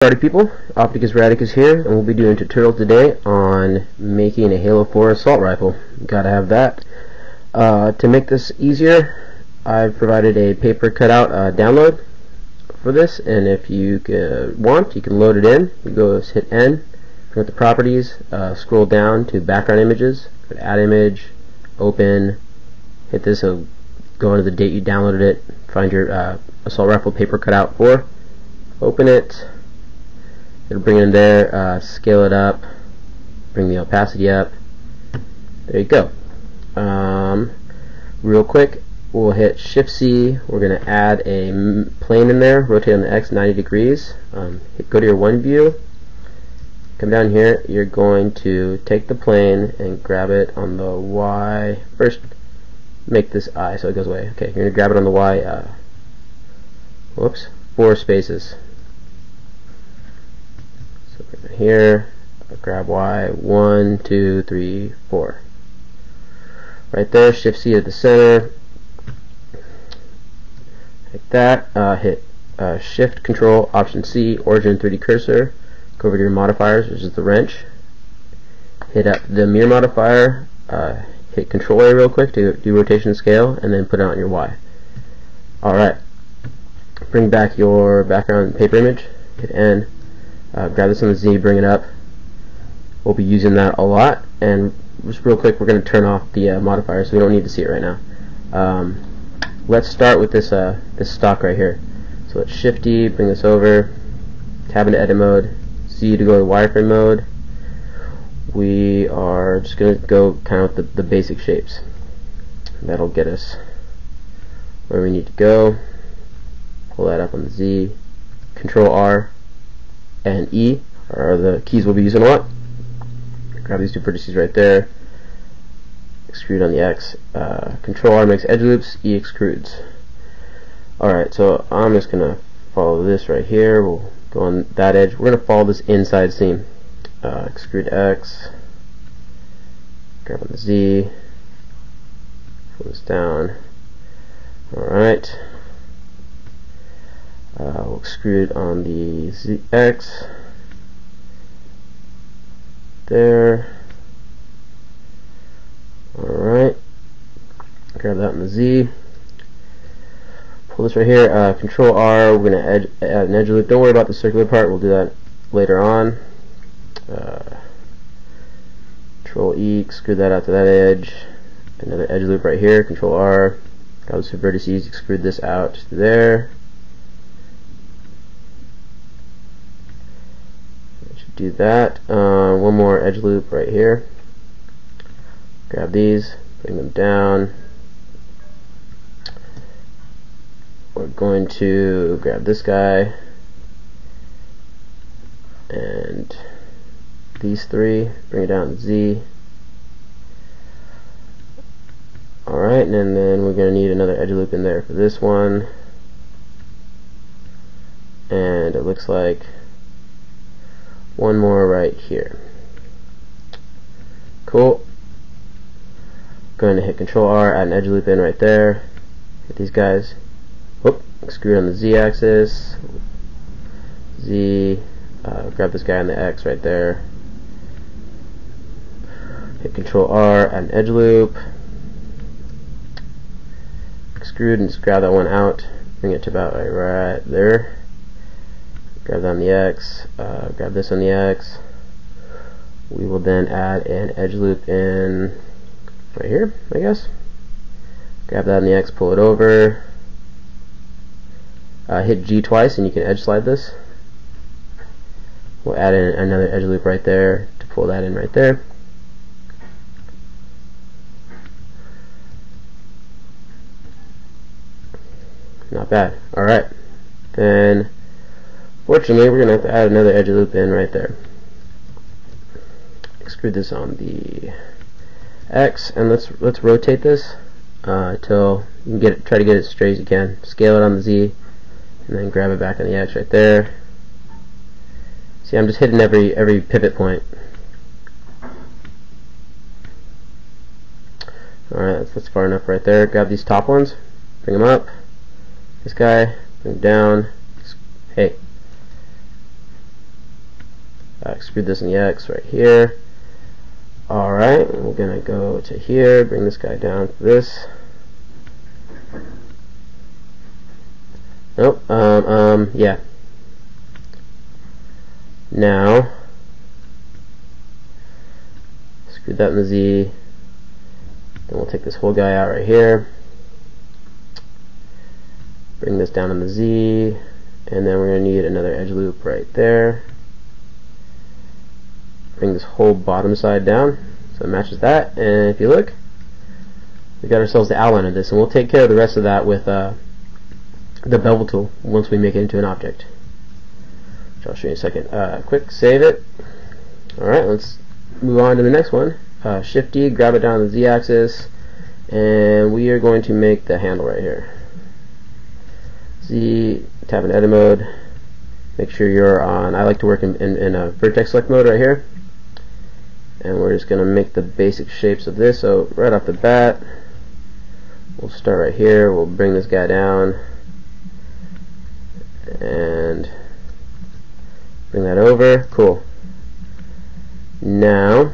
Party people, Opticus Radicus here, and we'll be doing a tutorial today on making a Halo 4 assault rifle. Gotta have that. To make this easier, I've provided a paper cutout download for this, and if you want, you can load it in. You go hit N, go to properties, scroll down to background images, go to add image, open, hit this, so go into the date you downloaded it, find your assault rifle paper cutout 4, open it. It'll bring it in there, scale it up, bring the opacity up. There you go. Real quick, we'll hit Shift C. We're going to add a plane in there, rotate on the X 90 degrees. Go to your one view, come down here. You're going to take the plane and grab it on the Y. First, make this I so it goes away. Okay, you're going to grab it on the Y. 4 spaces. Here, grab Y, 1, 2, 3, 4. Right there, Shift C at the center. Like that. Hit Shift Control Option C, Origin 3D Cursor. Go over to your modifiers, which is the wrench. Hit up the mirror modifier. Hit Control A real quick to do rotation scale, and then put it on your Y. Alright. Bring back your background paper image. Hit N. Grab this on the Z, bring it up. We'll be using that a lot, and just real quick, we're going to turn off the modifier, so we don't need to see it right now. Let's start with this this stock right here. So let's Shift D, bring this over, tab into edit mode, Z to go to wireframe mode. We are just going to go kind of with the basic shapes. That'll get us where we need to go. Pull that up on the Z, Control R and E are the keys we'll be using a lot. Grab these two vertices right there, extrude on the X. Control R makes edge loops, E extrudes. Alright, so I'm just going to follow this right here. We'll go on that edge. We're going to follow this inside seam. Extrude X, grab on the Z, pull this down. Alright. We'll extrude on the ZX there. Alright, grab that on the Z, pull this right here, Control R. We're going to add an edge loop. Don't worry about the circular part, we'll do that later on. Control E, extrude that out to that edge. Another edge loop right here, Control R, grab those two vertices, extrude this out to there. Do that. One more edge loop right here. Grab these, bring them down. We're going to grab this guy and these three, bring it down to Z. Alright, and then we're going to need another edge loop in there for this one. And it looks like one more right here. Cool. Going to hit Control R, add an edge loop in right there. Hit these guys. Whoop, extrude on the Z axis. Z. Grab this guy on the X right there. Hit Control R, add an edge loop. Extrude and just grab that one out. Bring it to about right there. Grab that on the X, grab this on the X. We will then add an edge loop in right here, I guess. Grab that on the X, pull it over. Hit G twice and you can edge slide this. We'll add in another edge loop right there to pull that in right there. Not bad. Alright. Then fortunately, we're going to have to add another edge loop in right there. Extrude this on the X, and let's rotate this until you can try to get it as straight as you can. Scale it on the Z, and then grab it back on the X right there. See, I'm just hitting every pivot point. Alright, that's far enough right there. Grab these top ones, bring them up. This guy, bring him down. Hey, Extrude this in the X right here. Alright, we're gonna go to here, bring this guy down to this. Nope, yeah. Now, screw that in the Z. Then we'll take this whole guy out right here. Bring this down in the Z, and then we're going to need another edge loop right there. Bring this whole bottom side down so it matches that, and if you look, we got ourselves the outline of this, and we'll take care of the rest of that with the bevel tool once we make it into an object, which I'll show you in a second. Quick save it. Alright, let's move on to the next one. Shift D, grab it down on the Z axis, and we are going to make the handle right here. Z, tap in edit mode, make sure you're on, I like to work in a vertex select mode right here, and we're just going to make the basic shapes of this. So right off the bat, we'll start right here, we'll bring this guy down, and bring that over. Cool. Now,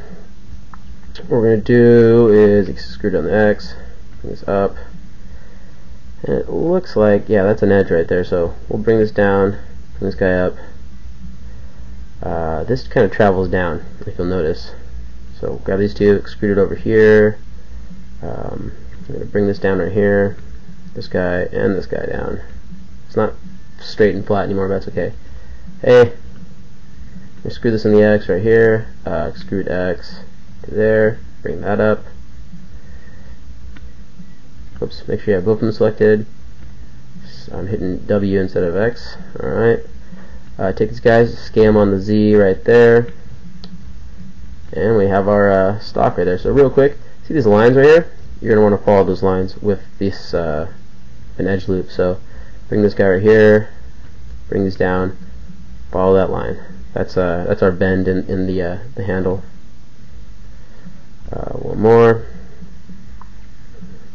what we're going to do is extrude down the X, bring this up, and it looks like, yeah, that's an edge right there, so we'll bring this down, bring this guy up. This kind of travels down, if you'll notice. So grab these two, extrude it over here. I'm going to bring this down right here, this guy and this guy down. It's not straight and flat anymore, but that's okay. Hey, screw this in the X right here, extrude X to there, bring that up. Oops, make sure you have both of them selected. So I'm hitting W instead of X. Alright. Take these guys, scale them on the Z right there. And we have our stock right there. So real quick, see these lines right here? You're going to want to follow those lines with this an edge loop. So bring this guy right here, bring these down, follow that line. That's our bend in the handle. One more.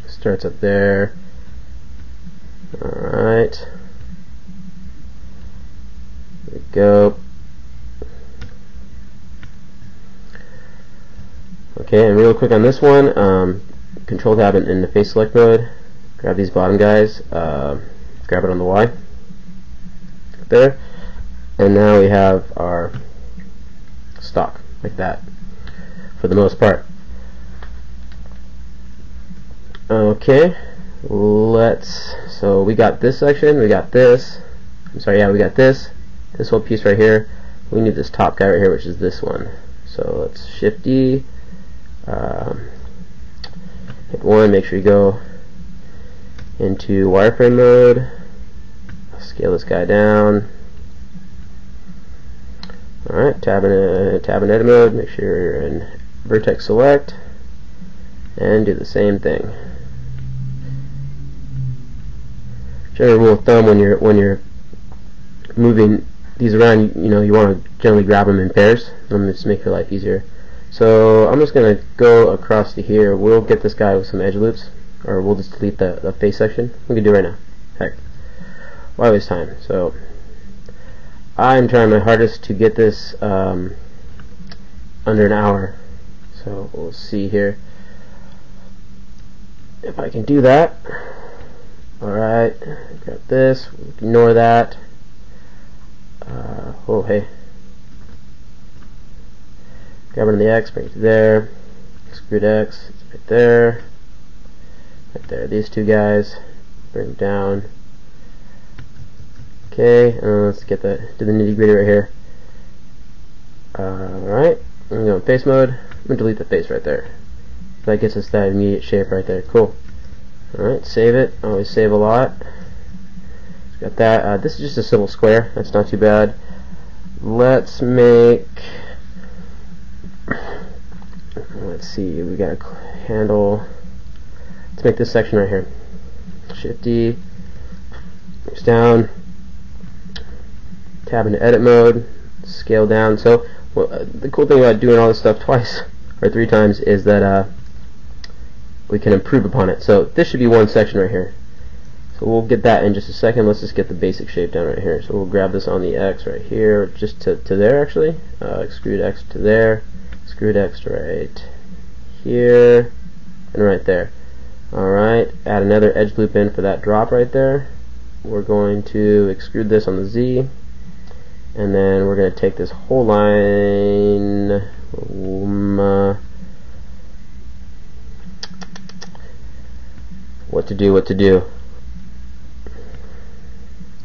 Starts up there. Alright. There we go. Okay, and real quick on this one, Control tab in the face select mode. Grab these bottom guys. Grab it on the Y. There. And now we have our stock, like that, for the most part. Okay, so we got this section, we got this, we got this whole piece right here. We need this top guy right here, which is this one. So let's Shift D, hit 1, make sure you go into wireframe mode, scale this guy down. Alright, tab in edit mode, make sure you're in vertex select, and do the same thing. General rule of thumb, when you're moving these around, you want to generally grab them in pairs. I'm just make your life easier. So I'm just going to go across to here. We'll get this guy with some edge loops, or we'll just delete the face section. We can do it right now. Heck, why waste time? So I'm trying my hardest to get this under an hour. So we'll see here if I can do that. Alright, grab this, ignore that. Oh, hey. Grab it on the X, bring it to there. Extrude X, it's right there. Right there, these two guys. Bring them down. Okay, let's get do the nitty gritty right here. Alright, I'm going to go in face mode. I'm going to delete the face right there. That gets us that immediate shape right there. Cool. Alright, save it. Always save a lot. Got that. This is just a simple square. That's not too bad. Let's make... Let's see. We got a handle. Let's make this section right here. Shift D. Moves down. Tab into edit mode. Scale down. So the cool thing about doing all this stuff twice or 3 times is that we can improve upon it. So this should be one section right here. So we'll get that in just a second. Let's just get the basic shape down right here. So we'll grab this on the X right here, just to there actually. Extrude X to there, extrude X to right here, and right there. Alright, add another edge loop in for that drop right there. We're going to extrude this on the Z, and then we're going to take this whole line, what to do.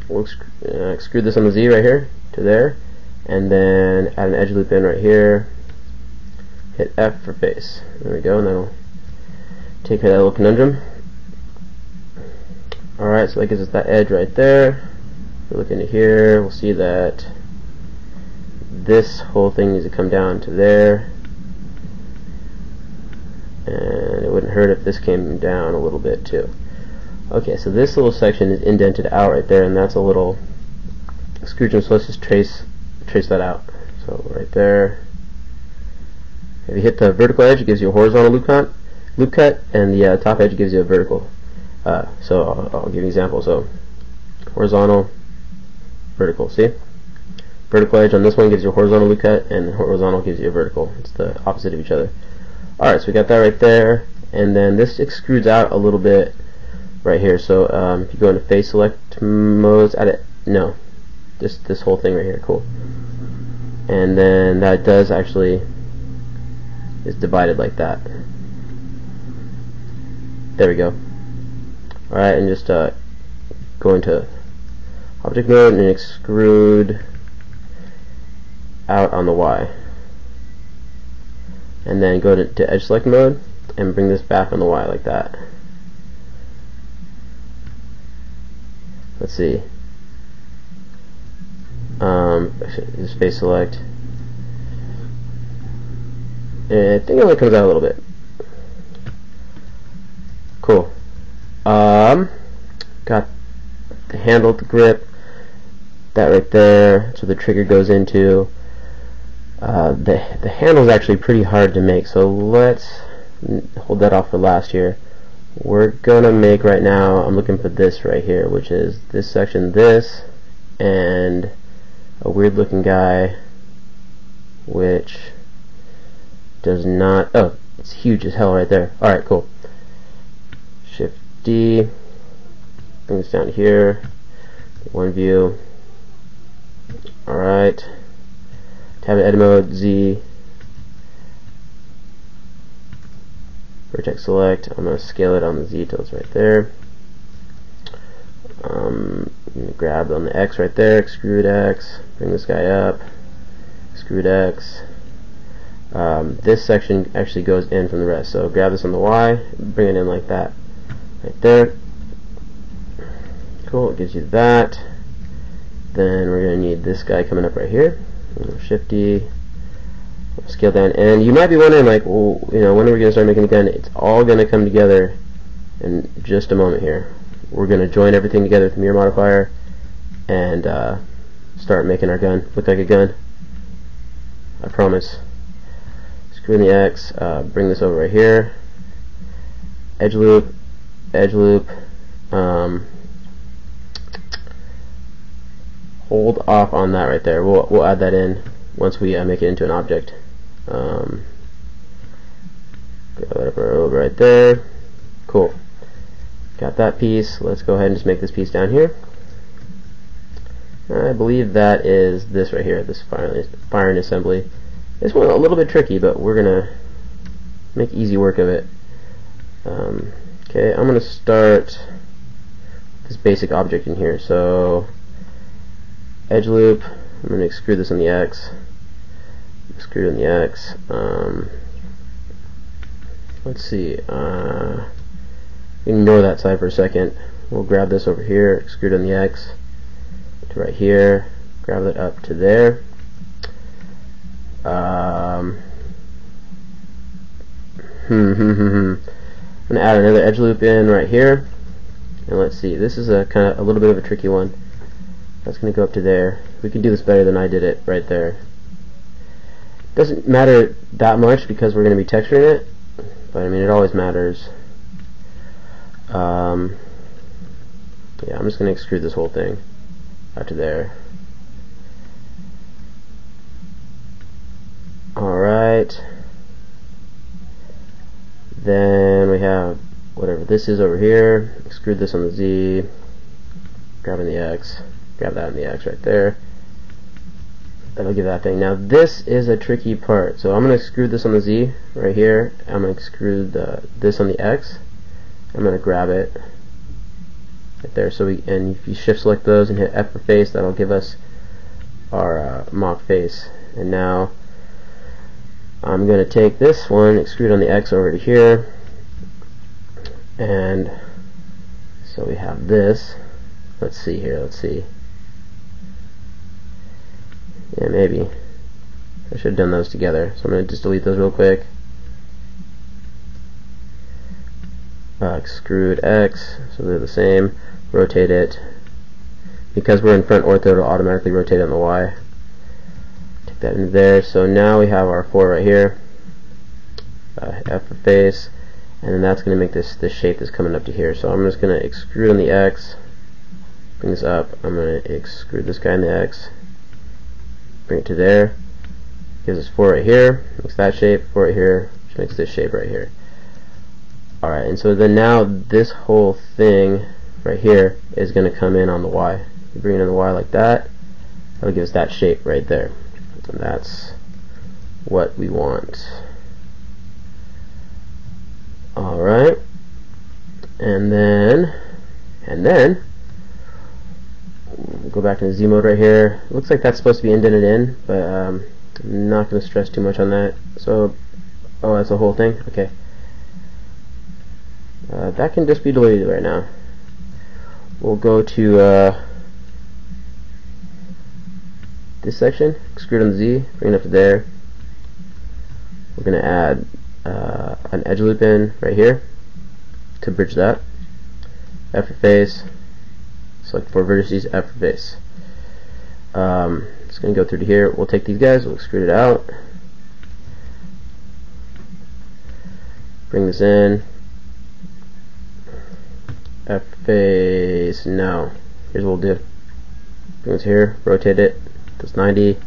We'll extrude this on the Z right here to there, and then add an edge loop in right here. Hit F for face. There we go, and that'll take care of that little conundrum. Alright, so that gives us that edge right there. If we look into here, we'll see that this whole thing needs to come down to there, and it wouldn't hurt if this came down a little bit too. Okay, so this little section is indented out right there, and that's a little extrusion, so let's just trace that out. So right there, if you hit the vertical edge, it gives you a horizontal loop cut, and the top edge gives you a vertical. So I'll give you an example. So horizontal, vertical, see? Vertical edge on this one gives you a horizontal loop cut, and horizontal gives you a vertical. It's the opposite of each other. Alright, so we got that right there, and then this extrudes out a little bit right here. So if you go into face select modes, this whole thing right here, cool. And then that does actually is divided like that. There we go. Alright, and just go into object mode and extrude out on the Y. And then go to edge select mode and bring this back on the Y like that. Let's see. Just face select. And I think it only comes out a little bit. Cool. Got the handle, the grip, that right there. So the trigger goes into. The handle is actually pretty hard to make, so let's hold that off for last here. We're gonna make right now, I'm looking for this right here, which is this section, this, and a weird looking guy which does not, oh, it's huge as hell right there. Alright, cool. Shift D, bring this down here, one view. Alright, tab edit mode, Z, vertex select. I'm going to scale it on the Z till it's right there. I'm going to grab on the X right there, extrude X, bring this guy up, extrude X. This section actually goes in from the rest, so grab this on the Y, bring it in like that, right there. Cool, it gives you that. Then we're going to need this guy coming up right here. Shift D, scale down, and you might be wondering, like, well, you know, when are we going to start making the gun? It's all going to come together in just a moment here. We're going to join everything together with the mirror modifier and start making our gun look like a gun. I promise. Screw in the X, bring this over right here, edge loop, hold off on that right there. We'll add that in once we make it into an object. Grab that up over right there. Cool. Got that piece. Let's go ahead and just make this piece down here. I believe that is this right here, this firing assembly. This one a little bit tricky, but we're gonna make easy work of it. Okay, I'm gonna start this basic object in here. So edge loop, I'm going to extrude this on the X, extrude on the X. Let's see, ignore that side for a second. We'll grab this over here, extrude on the X to right here, grab it up to there. I'm going to add another edge loop in right here, and let's see, this is a kind of a little bit of a tricky one. That's going to go up to there. We can do this better than I did it right there. Doesn't matter that much because we're going to be texturing it, but I mean it always matters. Yeah, I'm just going to extrude this whole thing out to there. Alright. Then we have whatever this is over here. Extrude this on the Z. Grabbing the X. Grab that on the X right there. That'll give that thing. Now this is a tricky part. So I'm going to extrude this on the Z right here. I'm going to extrude this on the X. I'm going to grab it right there. So and if you shift select those and hit F for face, that'll give us our mock face. And now I'm going to take this one, extrude on the X over to here, and so we have this. Let's see here, let's see. Yeah, maybe. I should have done those together. So I'm going to just delete those real quick. Extrude X, so they're the same. Rotate it. Because we're in front ortho, it'll automatically rotate on the Y. Take that into there. So now we have our 4 right here. F for face. And then that's going to make this shape that's coming up to here. So I'm just going to extrude on the X. Bring this up. I'm going to extrude this guy on the X. Bring it to there. Gives us 4 right here. Makes that shape. 4 right here. Which makes this shape right here. Alright, and so then now this whole thing right here is going to come in on the Y. You bring it on the Y like that. That'll give us that shape right there. And that's what we want. Alright. And then we'll go back into Z mode right here. It looks like that's supposed to be indented in, but I'm not going to stress too much on that. So, oh, that's the whole thing? Okay. That can just be deleted right now. We'll go to this section, extrude on the Z, bring it up to there. We're going to add an edge loop in right here to bridge that. F for face, select 4 vertices, F for face. It's going to go through to here. We'll take these guys, we'll extrude it out, bring this in, F face. Now here's what we'll do. Bring this here, rotate it, does 90.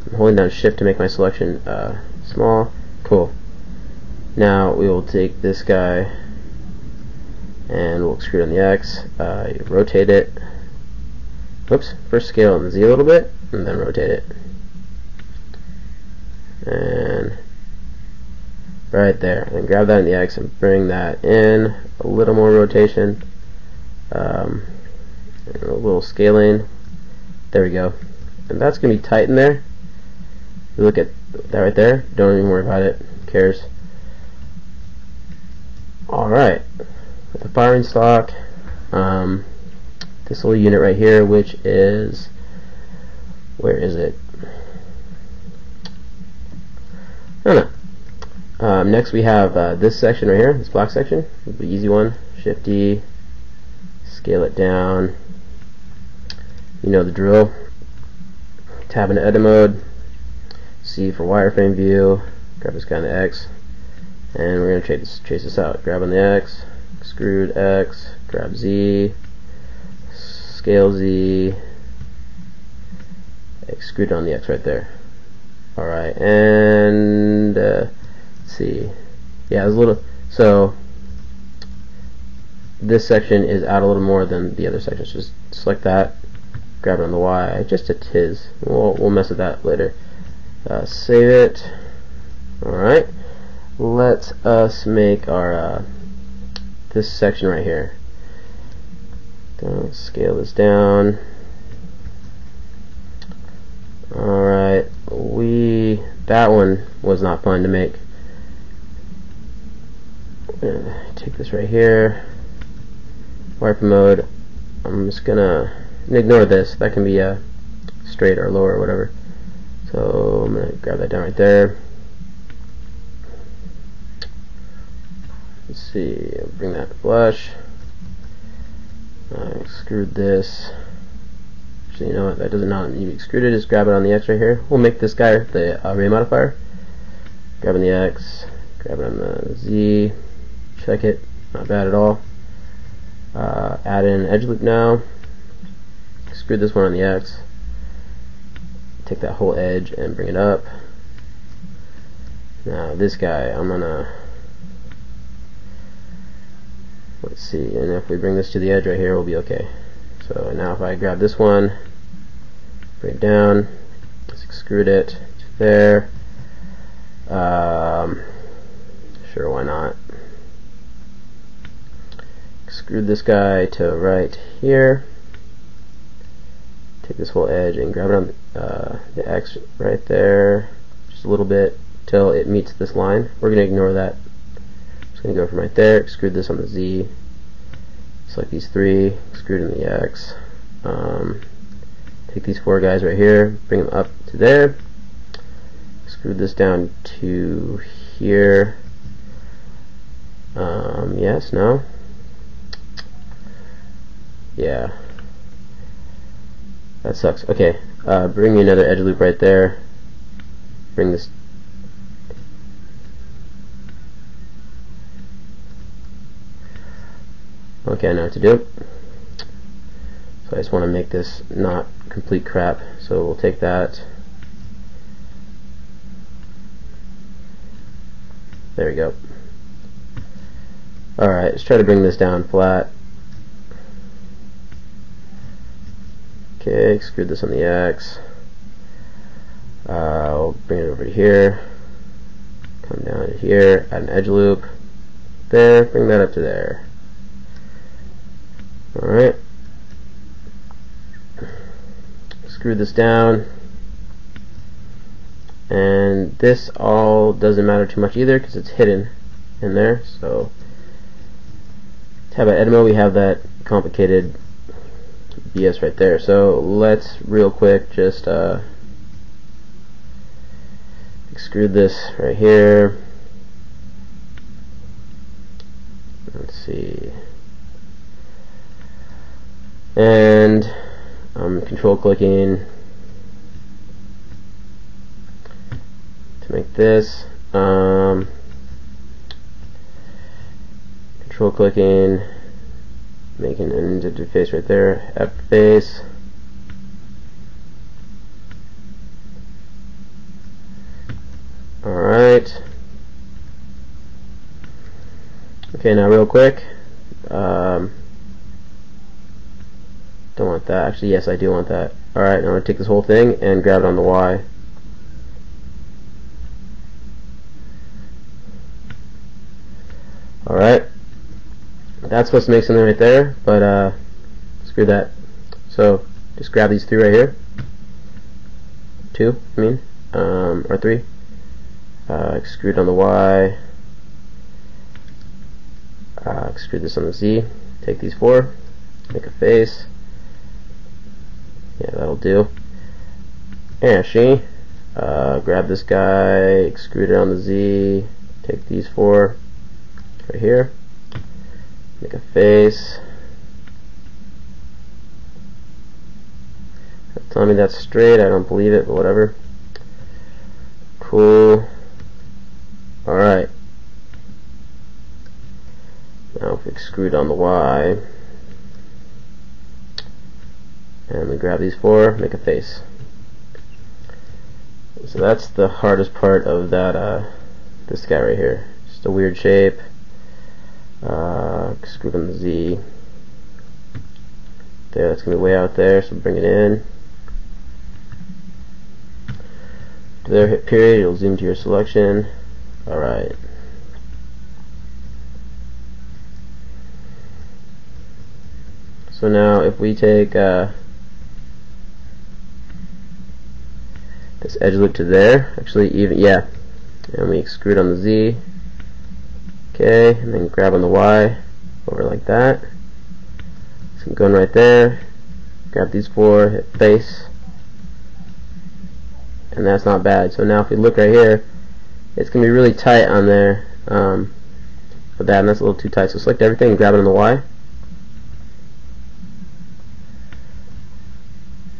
I'm holding down shift to make my selection small. Cool. Now we will take this guy and we'll extrude on the X, rotate it. Whoops, first scale on the Z a little bit and then rotate it. And right there, and grab that in the X and bring that in, a little more rotation, and a little scaling. There we go. And that's going to be tight in there. You look at that right there, don't even worry about it, who cares. Alright, with the firing stock, this little unit right here, which is, where is it? I don't know. Next we have this section right here, this black section, the easy one. Shift D, scale it down. You know the drill. Tab into edit mode, C for wireframe view, grab this guy on the X, and we're going to chase this out. Grab on the X, extrude X, grab Z, scale Z, extrude on the X right there. Alright, and let's see. Yeah, there's a little. So this section is out a little more than the other sections. Just select that, grab it on the Y, just a tiz. We'll mess with that later. Save it. Alright, let us make our this section right here. Gonna scale this down. Alright, that one was not fun to make. Take this right here, wireframe mode. I'm just gonna ignore this. That can be straight or lower or whatever. So I'm gonna grab that down right there. Let's see, I'll bring that to flush. Extrude this. Actually, you know what? That does not need to be extruded. Just grab it on the X right here. We'll make this guy the array modifier. Grab on the X, grab it on the Z, check it, not bad at all. Add in an edge loop now. Screw this one on the X. Take that whole edge and bring it up. Now this guy, I'm gonna, let's see, and if we bring this to the edge right here, we'll be okay. So now if I grab this one, bring it down, just extrude it to there. Sure, why not? Extrude this guy to right here. Take this whole edge and grab it on the X right there, just a little bit till it meets this line. We're going to ignore that. Just going to go from right there, extrude this on the Z, select these three, extrude in the X. Take these four guys right here, bring them up to there, extrude this down to here. Yes, no? Yeah. That sucks. Okay, bring me another edge loop right there. Bring this. Okay, I know what to do. So I just want to make this not complete crap. So we'll take that. There we go. Alright, let's try to bring this down flat. Okay, extrude this on the X. I'll bring it over to here. Come down to here, add an edge loop. There, bring that up to there. Alright. Screw this down. And this all doesn't matter too much either because it's hidden in there. So, tab at Edmo, we have that complicated BS right there. So let's real quick just extrude this right here. Let's see. And I'm control clicking to make this. Control clicking, making an indented face right there. F face. Alright. Okay, now real quick. Don't want that. Actually, yes, I do want that. Alright, now I'm going to take this whole thing and grab it on the Y. Alright. That's supposed to make something right there, but screw that. So, just grab these three right here. Two, I mean. Or three. Extrude on the Y. Extrude this on the Z. Take these four. Make a face. Yeah, that'll do. And grab this guy, extrude it on the Z, take these four right here, make a face. Tell me that's straight, I don't believe it, but whatever. Cool. Alright. Now if we extrude on the Y, and we grab these four, make a face. So that's the hardest part of that, this guy right here. Just a weird shape. Screw on the Z. There, that's going to be way out there, so bring it in. There, hit period, it'll zoom to your selection. Alright. So now if we take this edge loop to there, actually even, yeah, and we extrude on the Z, okay, and then grab on the Y, over like that, so I'm going right there, grab these four, hit face, and that's not bad. So now if we look right here, it's going to be really tight on there, for that, and that's a little too tight, so select everything and grab it on the Y.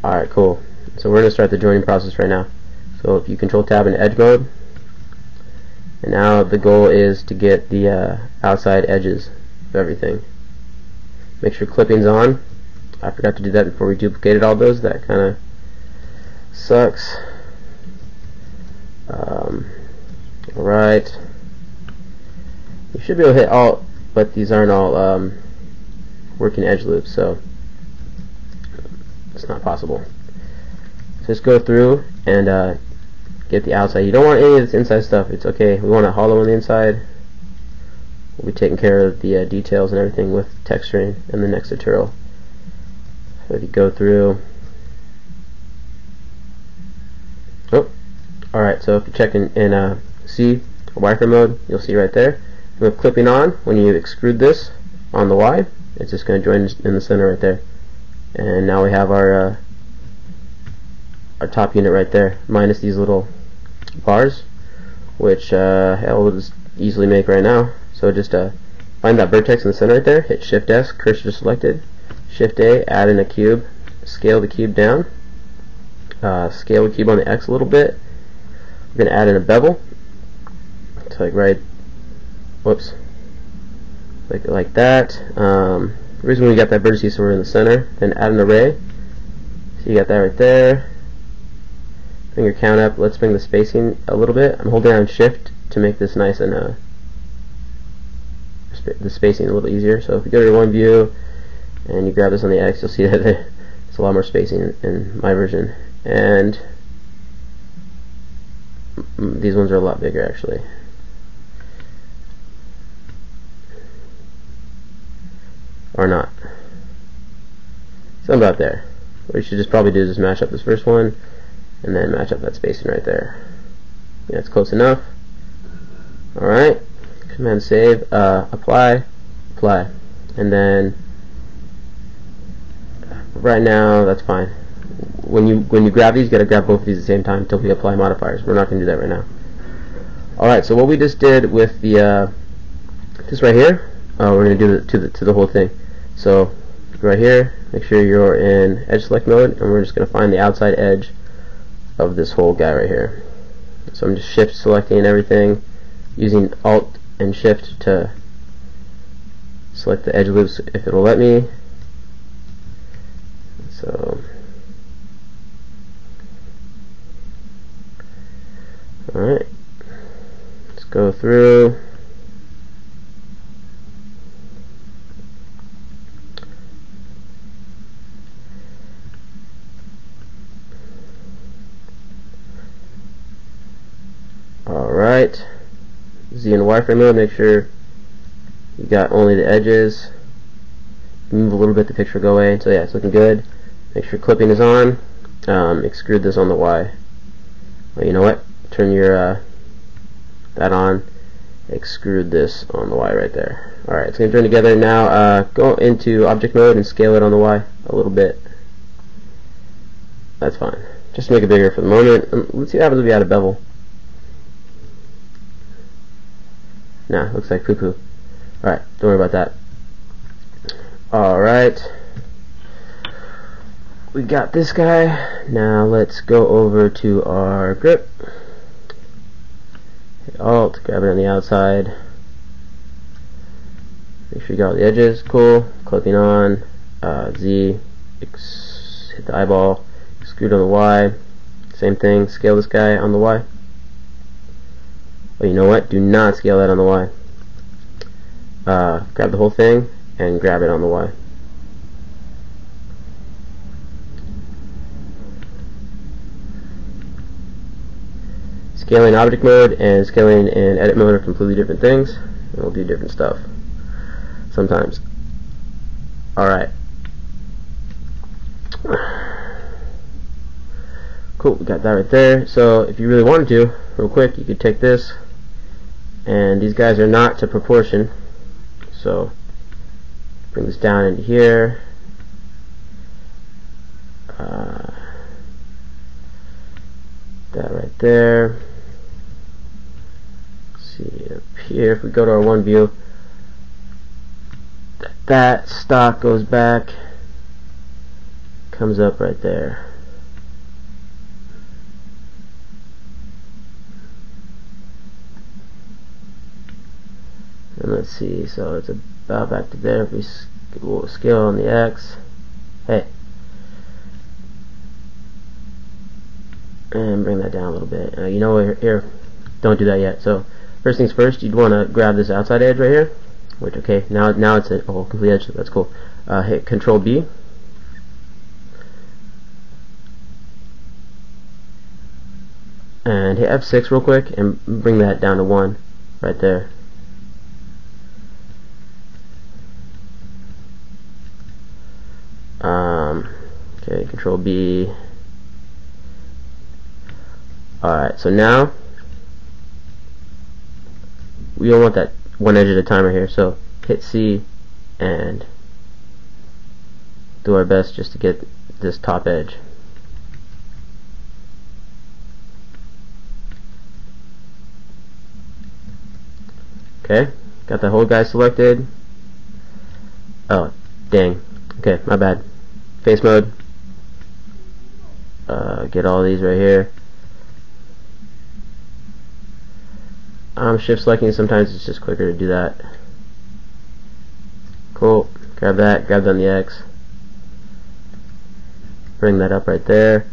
Alright, cool. So we're going to start the joining process right now. So if you control tab in edge mode, and now the goal is to get the outside edges of everything. Make sure clipping's on. I forgot to do that before we duplicated all those. That kind of sucks. Alright. You should be able to hit Alt, but these aren't all working edge loops, so it's not possible. Just go through and get the outside. You don't want any of this inside stuff. It's okay. We want a hollow on the inside. We'll be taking care of the details and everything with texturing in the next tutorial. So if you go through, alright, so if you check in C, wireframe mode, you'll see right there. With clipping on, when you extrude this on the Y, it's just going to join in the center right there. And now we have our top unit right there, minus these little bars, which we'll just easily make right now. So just find that vertex in the center right there, hit Shift S, cursor selected, Shift A, add in a cube, scale the cube down, scale the cube on the X a little bit. We're going to add in a bevel, so like right, whoops, like that. The reason we got that vertex so we're in the center, then add an array, so you got that right there. Bring your count up. Let's bring the spacing a little bit. I'm holding down Shift to make this nice and the spacing a little easier. So if you go to your one view and you grab this on the X, you'll see that there's a lot more spacing in my version, and these ones are a lot bigger actually. Or not. Something about there. What you should just probably do is just match up this first one and then match up that spacing right there. Yeah, it's close enough. Alright, Command save, apply, and then right now that's fine. When you grab these, you gotta grab both of these at the same time until we apply modifiers. We're not gonna do that right now. Alright, so what we just did with the this right here, we're gonna do to the whole thing. So right here, make sure you're in edge select mode, and we're just gonna find the outside edge of this whole guy right here. So I'm just shift selecting everything, using Alt and Shift to select the edge loops if it'll let me. So alright, let's go through. Alright, Z and wireframe mode, make sure you got only the edges. Move a little bit, the picture will go away. So yeah, it's looking good. Make sure clipping is on. Extrude this on the Y. Well, you know what? Turn your that on. Extrude this on the Y right there. Alright, it's going to join together. Now go into object mode and scale it on the Y a little bit. That's fine. Just to make it bigger for the moment. Let's see what happens if we add a bevel. Nah, looks like poo-poo. Alright, don't worry about that. Alright. We got this guy. Now let's go over to our grip. Hit Alt, grab it on the outside. Make sure you got all the edges. Cool. Clipping on. Z. Hit the eyeball. Extrude on the Y. Same thing. Scale this guy on the Y. Oh, you know what? Do not scale that on the Y. Grab the whole thing and grab it on the Y. Scaling object mode and scaling in edit mode are completely different things. And we'll do different stuff sometimes. Alright. Cool, we got that right there. So if you really wanted to, real quick, you could take this, and these guys are not to proportion, so bring this down into here. That right there. Let's see up here, if we go to our one view, that stock goes back, comes up right there. And let's see, so it's about back to there. If we we'll scale on the X, hey, and bring that down a little bit. You know what, here, don't do that yet. So first things first, you'd want to grab this outside edge right here, which, okay, now it's a whole complete edge, so that's cool. Hit Control B, and hit F6 real quick and bring that down to 1 right there. Okay, Control B. Alright, so now we don't want that one edge at a time right here, so hit C and do our best just to get this top edge. Okay, got the whole guy selected. Oh, dang. Okay, my bad. Face mode. Get all these right here. I'm shift selecting, sometimes it's just quicker to do that. Cool. Grab that on the X. Bring that up right there.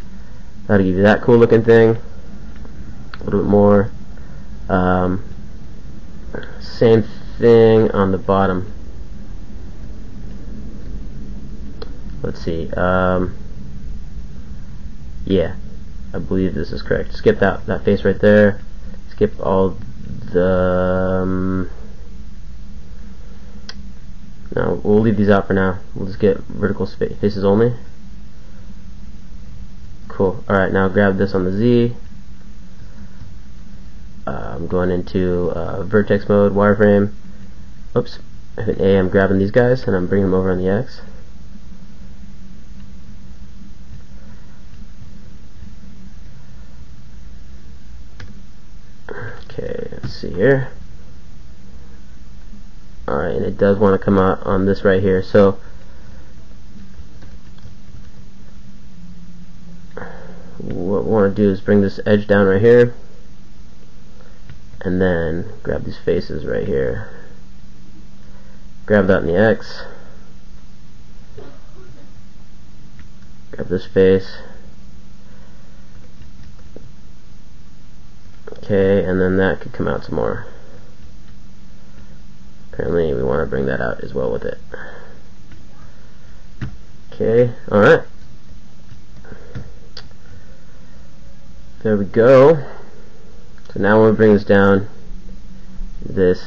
That'll give you that cool looking thing. A little bit more. Same thing on the bottom. Let's see. Yeah, I believe this is correct. Skip that face right there. Skip all the. No, we'll leave these out for now. We'll just get vertical faces only. Cool. Alright, now grab this on the Z. I'm going into vertex mode, wireframe. Oops. I hit A, I'm grabbing these guys and I'm bringing them over on the X. Okay, let's see here. Alright, and it does want to come out on this right here. So what we want to do is bring this edge down right here and then grab these faces right here. Grab that in the X. Grab this face. Okay, and then that could come out some more. Apparently we want to bring that out as well with it. Okay, alright. There we go. So now when we bring this down, let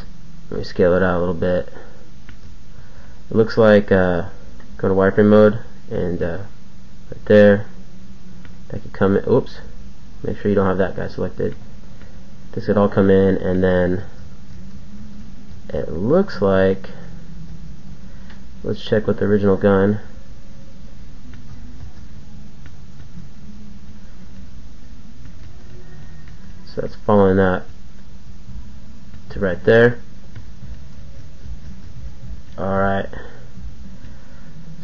me scale it out a little bit. It looks like, go to wireframe mode, and right there, that could come in. Oops, make sure you don't have that guy selected. This could all come in, and then it looks like, let's check with the original gun. So that's following that to right there. Alright.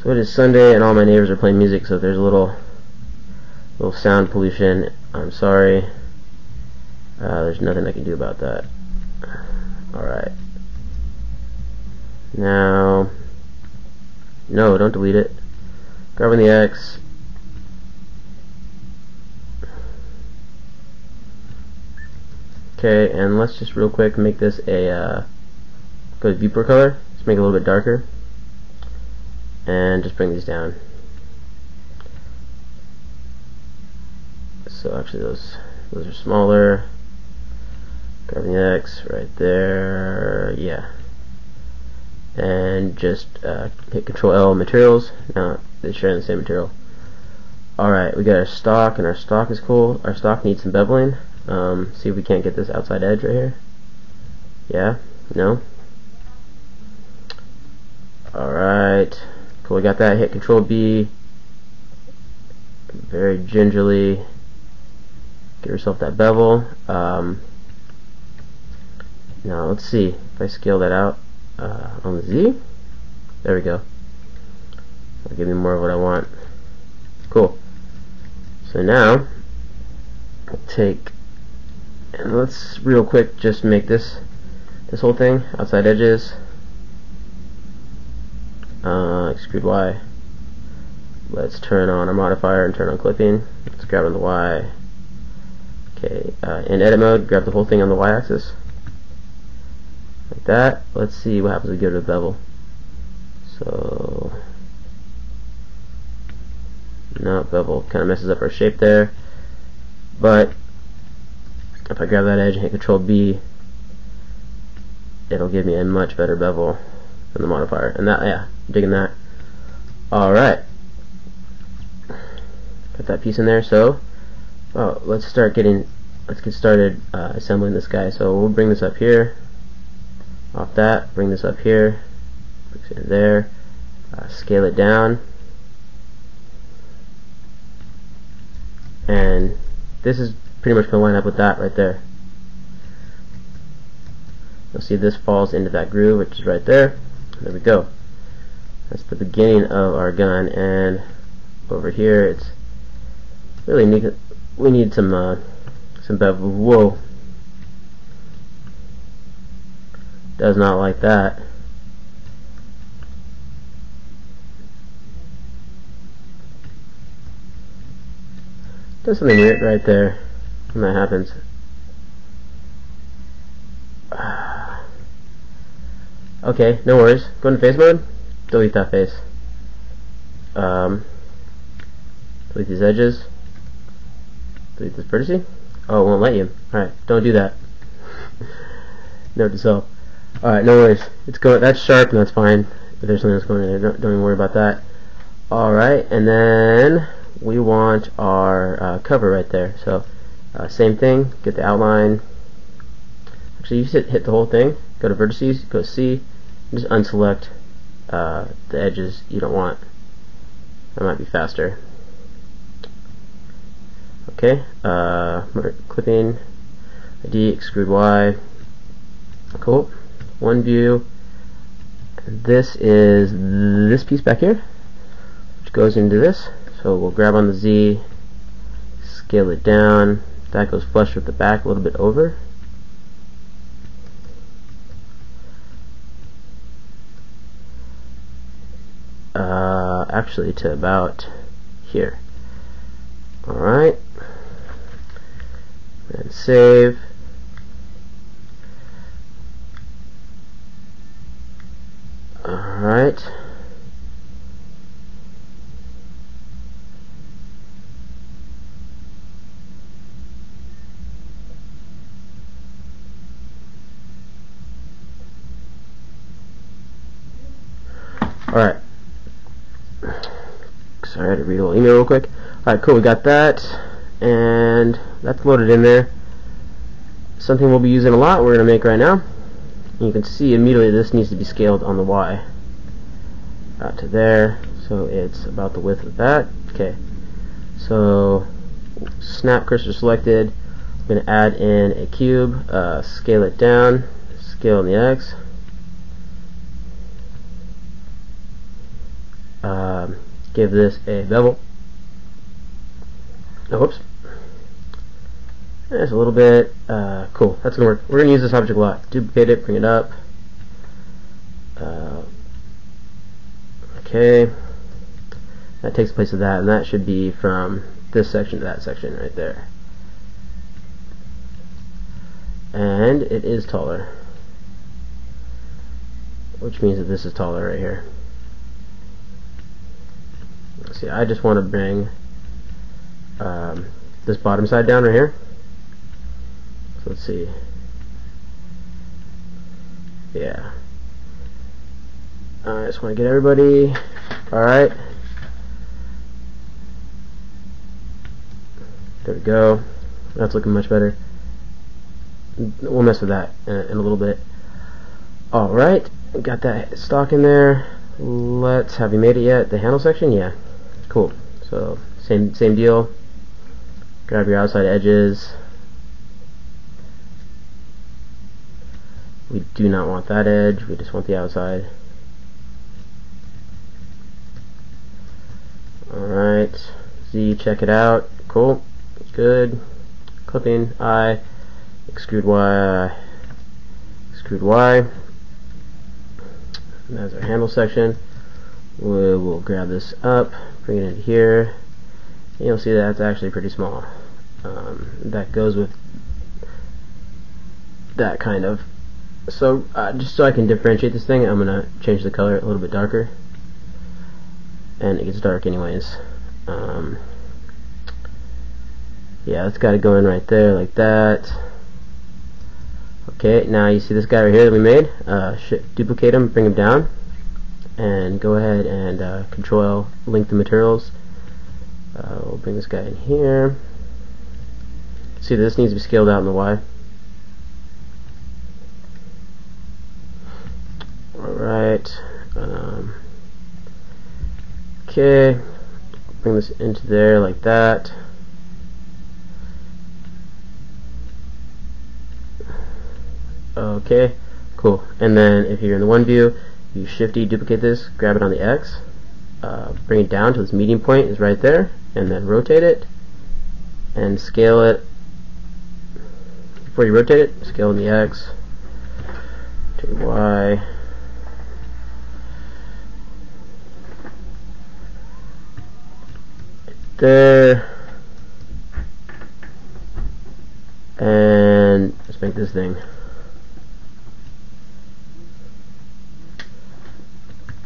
So it is Sunday and all my neighbors are playing music, so if there's a little sound pollution, I'm sorry. There's nothing I can do about that. Alright. Now, no, don't delete it. Grabbing the X. Okay, and let's just real quick make this a go to viewport color. Let's make it a little bit darker, and just bring these down. So actually, those are smaller. Grabbing the X right there, yeah, and just hit Control L materials. Now they're sharing the same material. Alright, we got our stock, and our stock is cool. Our stock needs some beveling. See if we can't get this outside edge right here. Yeah? No? Alright. Cool, we got that. Hit Control B. Very gingerly get yourself that bevel. Now let's see if I scale that out on the Z. There we go. That'll give me more of what I want. Cool. So now I'll take, and let's real quick just make this whole thing outside edges. extrude Y. Let's turn on our modifier and turn on clipping. Let's grab on the Y. Okay, in edit mode, grab the whole thing on the Y-axis. Like that. Let's see what happens if we go to the bevel. So, no, bevel kind of messes up our shape there. But if I grab that edge and hit Control B, it'll give me a much better bevel than the modifier. And that, yeah, I'm digging that. Alright. Put that piece in there. So, let's get started assembling this guy. So we'll bring this up here. Off that, bring this up here. Fix it in there. Scale it down. And this is pretty much going to line up with that right there. You'll see this falls into that groove, which is right there. There we go. That's the beginning of our gun, and over here it's really neat. We need some bevel. Whoa! Does not like that. Does something weird right there when that happens. Okay, no worries. Go into face mode. Delete that face. Delete these edges. Delete this vertice. Oh, it won't let you. Alright, don't do that. Note to self. Alright, no worries. It's going. That's sharp and that's fine. If there's something that's going in there, don't even worry about that. Alright, and then we want our cover right there. So, same thing. Get the outline. Actually, you hit the whole thing. Go to vertices. Go C. Just unselect the edges you don't want. That might be faster. Okay. Clipping. ID. Extrude Y. Cool. One view. This is this piece back here, which goes into this. So we'll grab on the Z, scale it down. That goes flush with the back, a little bit over. Actually to about here. Alright. And save. Alright. Alright. Sorry, I had to read a little email real quick. Alright, cool, we got that. And that's loaded in there. Something we'll be using a lot, we're going to make right now. You can see immediately this needs to be scaled on the Y. Out to there. So it's about the width of that. Okay. So, snap cursor selected. I'm going to add in a cube. Scale it down. Scale in the X. Give this a bevel. Oh, whoops. There's a little bit. Cool. That's gonna work. We're gonna use this object a lot. Duplicate it. Bring it up. Okay. That takes place of that, and that should be from this section to that section right there. And it is taller, which means that this is taller right here. Let's see. I just want to bring this bottom side down right here. So let's see. Yeah. I just want to get everybody. Alright. There we go. That's looking much better. We'll mess with that in a little bit. Alright. Got that stock in there. Let's have you made it yet? The handle section? Yeah. Cool. So same deal. Grab your outside edges. We do not want that edge, we just want the outside. Alright, Z, check it out. Cool, good. Clipping, I, extrude Y, extrude Y. And that's our handle section. we'll grab this up, bring it into here, and you'll see that it's actually pretty small. That goes with that kind of. So just so I can differentiate this thing, I'm gonna change the color a little bit darker, and it gets dark anyways. Yeah, that's got to go in right there like that. Okay, now you see this guy right here that we made. Duplicate him, bring him down, and go ahead and Control link the materials. We'll bring this guy in here. See, this needs to be scaled out in the Y. Alright. Okay, bring this into there like that. Okay, cool. And then if you're in the one view, you Shift-D, duplicate this, grab it on the X, bring it down to this meeting point is right there, and then rotate it and scale it. Before you rotate it, scale in the X to the Y. There, and let's make this thing.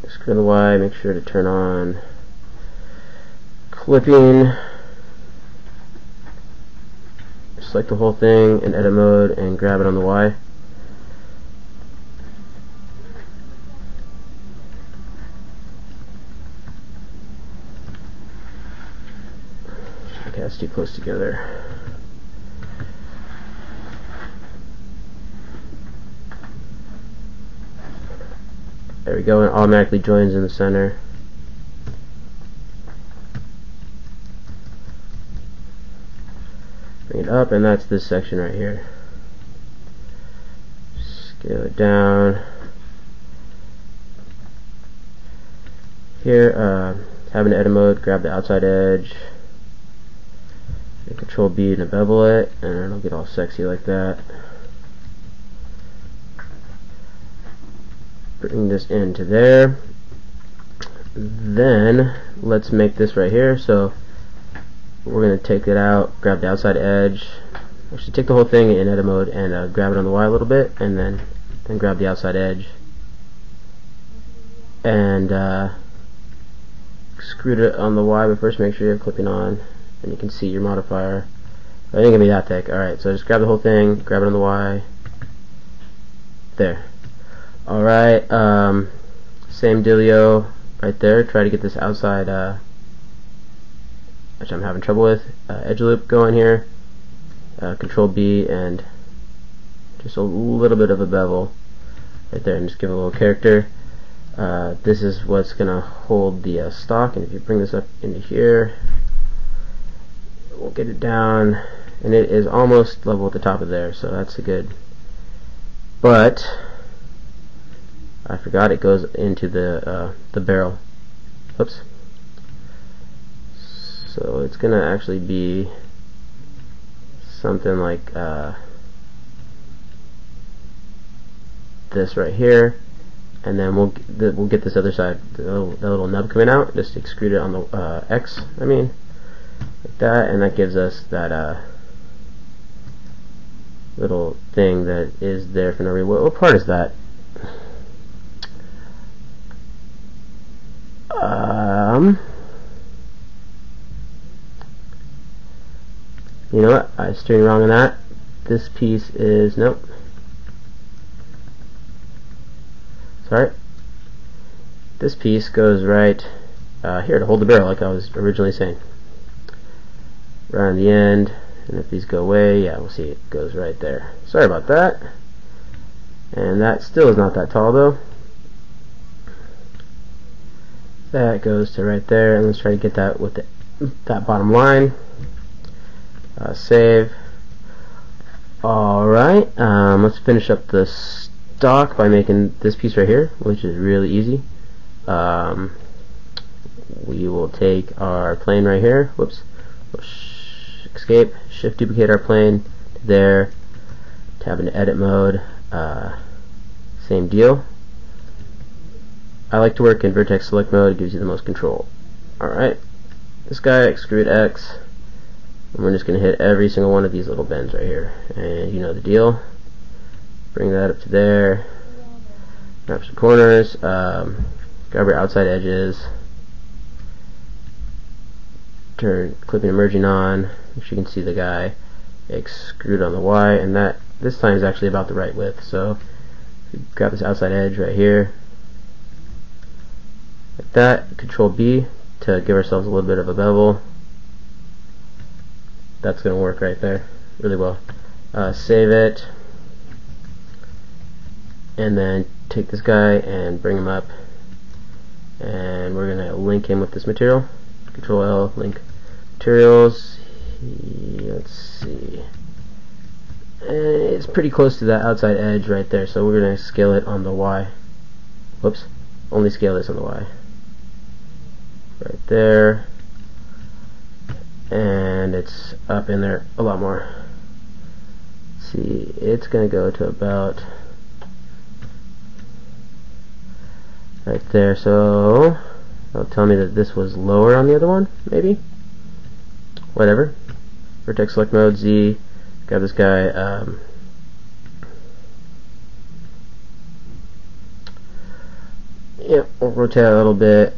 Screw the Y, make sure to turn on clipping. Select the whole thing in edit mode and grab it on the Y. Okay, that's too close together. There we go, and it automatically joins in the center. Bring it up, and that's this section right here. Scale it down. Here, have an edit mode, grab the outside edge, and Control B and bevel it, and it'll get all sexy like that. Bring this into there. Then let's make this right here. So we're going to take it out, grab the outside edge, actually take the whole thing in edit mode and grab it on the Y a little bit, and then grab the outside edge and extrude it on the Y, but first make sure you have clipping on, and you can see your modifier. It ain't gonna be that thick. Alright, so just grab the whole thing, grab it on the Y. There. Alright, same dealio right there. Try to get this outside, which I'm having trouble with, edge loop going here. Control B and just a little bit of a bevel right there, and just give it a little character. This is what's going to hold the stock, and if you bring this up into here, we'll get it down, and it is almost level at the top of there, so that's a good. But I forgot it goes into the barrel. Oops. So it's going to actually be something like this right here, and then we'll get this other side, the little nub coming out. Just extrude it on the X, like that, and that gives us that little thing that is there for no reason. What part is that? You know what? I was doing wrong on that. This piece is nope. Sorry. This piece goes right here to hold the barrel, like I was originally saying. Right on the end, and if these go away, yeah, we'll see it goes right there. Sorry about that. And that still is not that tall though. That goes to right there, and let's try to get that with that bottom line. Save. Alright, let's finish up the stock by making this piece right here, which is really easy. We will take our plane right here. Whoops. We'll escape, shift duplicate our plane to there, tab into edit mode, same deal. I like to work in vertex select mode. It gives you the most control. Alright, this guy, extrude X, and we're just going to hit every single one of these little bends right here, and you know the deal. Bring that up to there, grab some corners, grab your outside edges, turn clipping and merging on, make sure you can see the guy, extrude on the Y, and that this time is actually about the right width. So grab this outside edge right here, like that, Control B to give ourselves a little bit of a bevel. That's going to work right there really well. Save it, and then take this guy and bring him up, and we're going to link him with this material. Control L, link materials. Let's see, it's pretty close to that outside edge right there, so we're going to scale it on the Y. Whoops, only scale this on the Y. Right there, and it's up in there a lot more. See, it's going to go to about right there, so it'll tell me that this was lower on the other one, maybe? Whatever. Vertex select mode, Z, grab this guy, yeah, we'll rotate a little bit,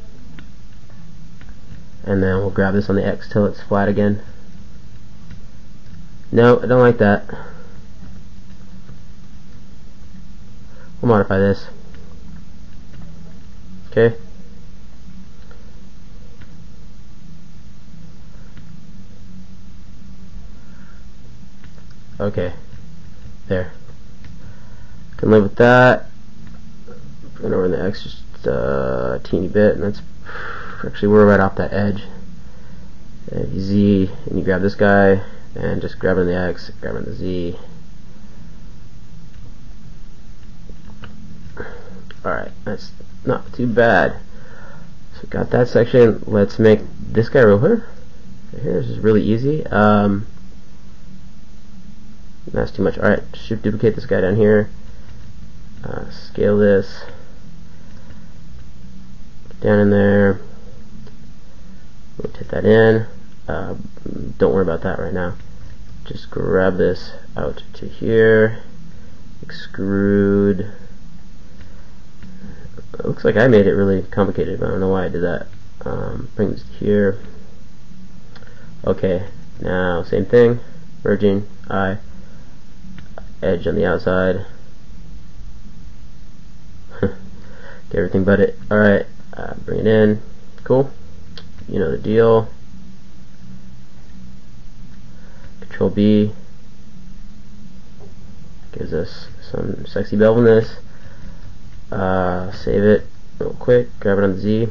and then we'll grab this on the X till it's flat again. No, I don't like that. We'll modify this. Okay. Okay. There. Can live with that. Bring over the X just a teeny bit, and that's actually we're right off that edge. And you Z, and you grab this guy, and just grab it on the X, grab it on the Z. Alright, that's not too bad. So got that section. Let's make this guy real here. Here, this is really easy. That's too much. Alright, shift duplicate this guy down here. Scale this. Get down in there. Rotate that in. Don't worry about that right now. Just grab this out to here. Extrude. It looks like I made it really complicated, but I don't know why I did that. Bring this here. Okay, now same thing. Merging, I, edge on the outside. Get everything but it. Alright, bring it in. Cool. You know the deal. Control B gives us some sexy bevelness. Save it real quick, grab it on the Z,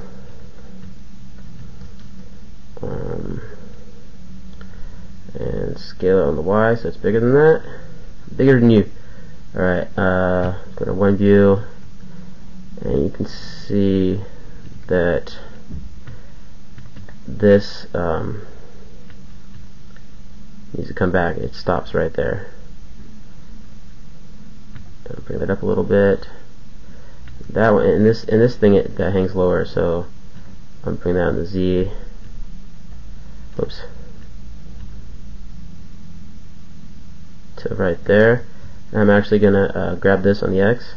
and scale it on the Y so it's bigger than that, bigger than you. Alright, go to one view, and you can see that this needs to come back. It stops right there. Bring that up a little bit. That one in this thing that hangs lower, so I'm putting that on the Z. Oops. To right there. And I'm actually gonna grab this on the X,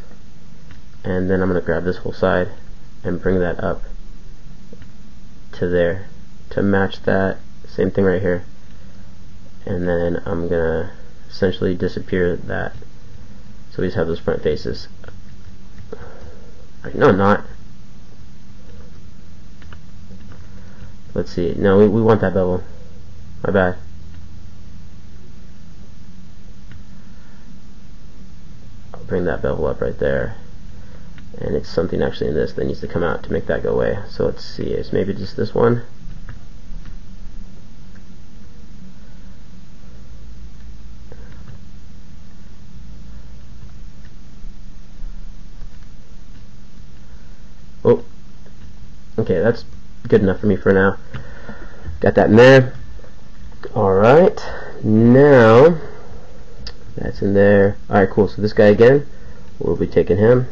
and then I'm gonna grab this whole side and bring that up to there to match that. Same thing right here. And then I'm gonna essentially disappear that, so we just have those front faces. No, I'm not. Let's see. No, we want that bevel. My bad. I'll bring that bevel up right there. And it's something actually in this that needs to come out to make that go away. So let's see. It's maybe just this one. Oh, okay, that's good enough for me for now. Got that in there. Alright, now that's in there. Alright, cool. So this guy again, we'll be taking him,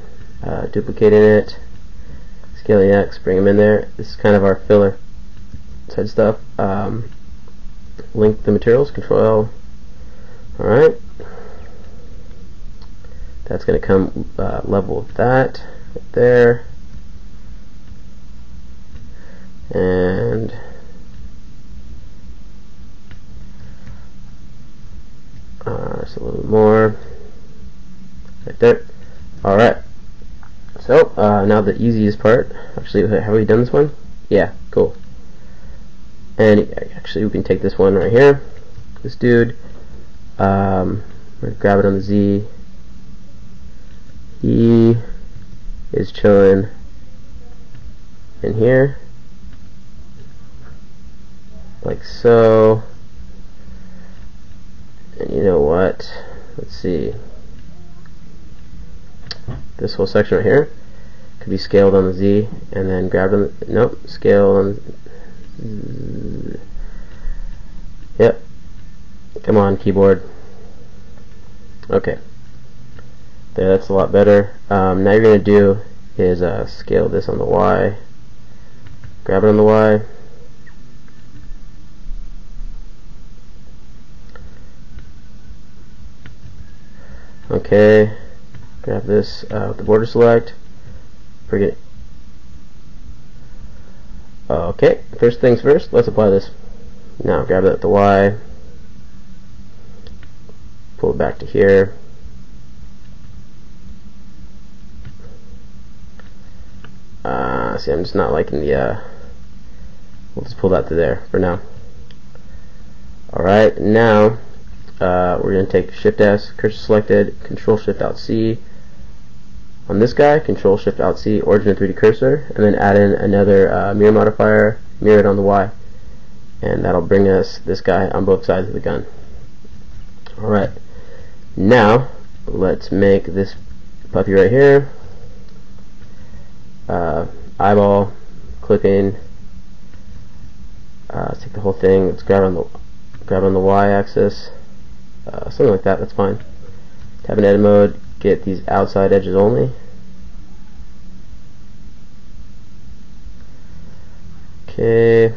duplicating it, Scaling X, bring them in there. This is kind of our filler type stuff. Link the materials, Control L. Alright. That's going to come level with that right there. And just a little bit more right there. Alright. So, now the easiest part. Actually, have we done this one? Yeah, cool. And actually, we can take this one right here. This dude. We're going to grab it on the Z. He is chilling in here. Like so. And you know what? Let's see. This whole section right here could be scaled on the Z and then grabbed on the, nope, scale on the, yep, come on keyboard. Okay, there, that's a lot better. Now you're going to do is scale this on the Y, grab it on the Y, okay. Grab this with the border select, bring it. Okay, first things first, let's apply this. Now grab that with the Y, pull it back to here. See, I'm just not liking the, we'll just pull that to there for now. Alright, now we're going to take Shift S, cursor selected, Control Shift Alt C. On this guy, Control Shift Alt C, origin to 3D cursor, and then add in another mirror modifier, mirror it on the Y, and that'll bring us this guy on both sides of the gun. Alright, now let's make this puppy right here. Eyeball, clipping. Let's take the whole thing. Let's grab on the Y axis, something like that. That's fine. Tab in edit mode. Get these outside edges only. Okay,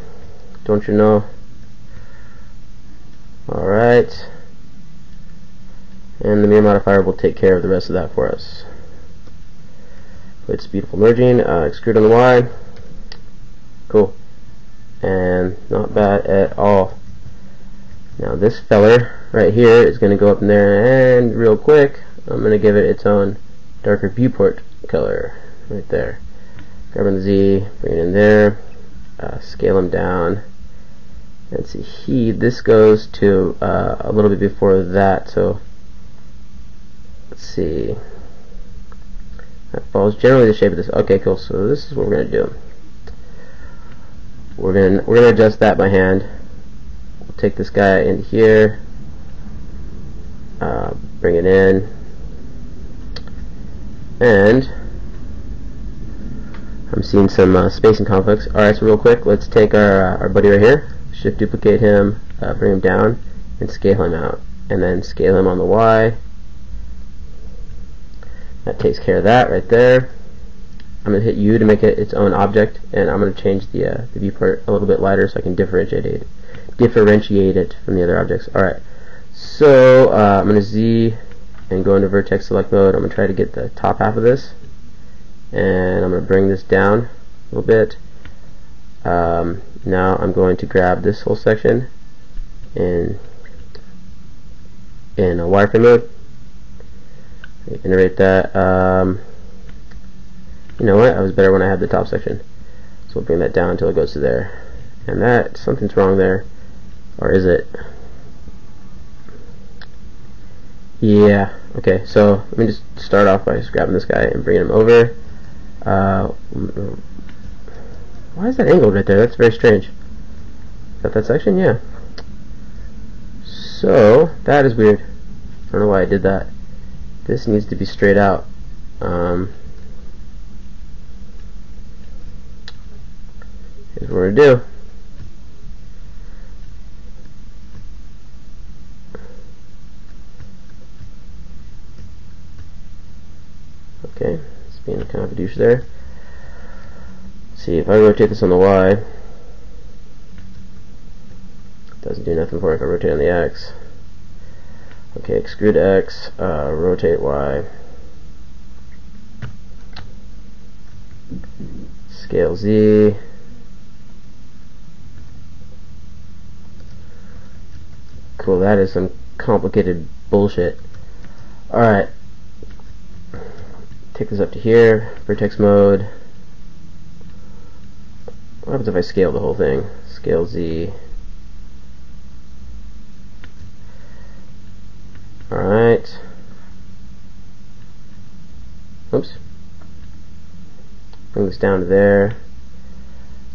don't you know? Alright, and the mirror modifier will take care of the rest of that for us. It's beautiful merging. Extrude on the Y. Cool, and not bad at all. Now this feller right here is going to go up in there, and real quick I'm going to give it its own darker viewport color right there. Grab on the Z, bring it in there, scale him down. Let's see, this goes to a little bit before that, so let's see. That follows generally the shape of this. Okay, cool. So this is what we're going to do. We're gonna adjust that by hand. We'll take this guy in here, bring it in. And I'm seeing some spacing conflicts. Alright, so real quick, let's take our buddy right here, shift duplicate him, bring him down, and scale him out. And then scale him on the Y. That takes care of that right there. I'm going to hit U to make it its own object, and I'm going to change the viewport a little bit lighter so I can differentiate it from the other objects. Alright, so I'm going to Z and go into vertex select mode. I'm going to try to get the top half of this, and I'm going to bring this down a little bit. Now I'm going to grab this whole section in a wireframe mode, iterate that. You know what, I was better when I had the top section, so we'll bring that down until it goes to there. And that, something's wrong there, or is it? Yeah, okay, so let me just start off by just grabbing this guy and bringing him over. Why is that angled right there? That's very strange. Is that section? Yeah. So, that is weird. I don't know why I did that. This needs to be straight out. Here's what we're going to do. Okay, it's being kind of a douche there. see, if I rotate this on the Y, it doesn't do nothing for it if I rotate on the X. Okay, extrude X, rotate Y, scale Z, cool, that is some complicated bullshit. Alright, take this up to here, vertex mode. What happens if I scale the whole thing? Scale Z. Alright. Oops. Bring this down to there.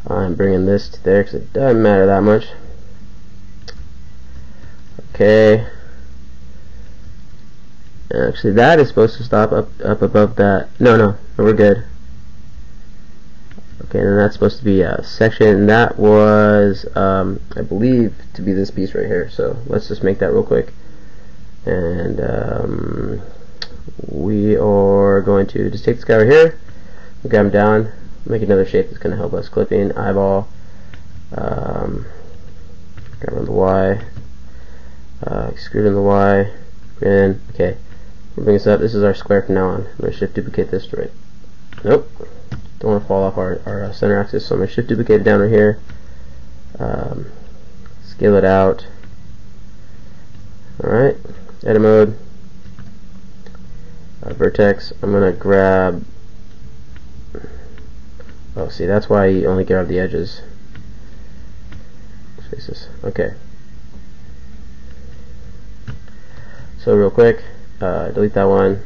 I'm bringing this to there because it doesn't matter that much. Okay. Actually, that is supposed to stop up above that. No, we're good. Okay, and that's supposed to be a section, and that was, I believe, to be this piece right here. So let's just make that real quick. And we are going to just take this guy right here, grab him down, make another shape that's going to help us. Clipping, eyeball, grab on the Y, extrude on the Y, and okay, we'll bring this up. This is our square from now on. I'm going to shift duplicate this to right. Nope, don't want to fall off our center axis, so I'm going to shift duplicate it down right here, scale it out. Alright, edit mode, vertex. I'm going to grab, oh, see, that's why you only grab the edges. Spaces. Okay. So real quick, delete that one.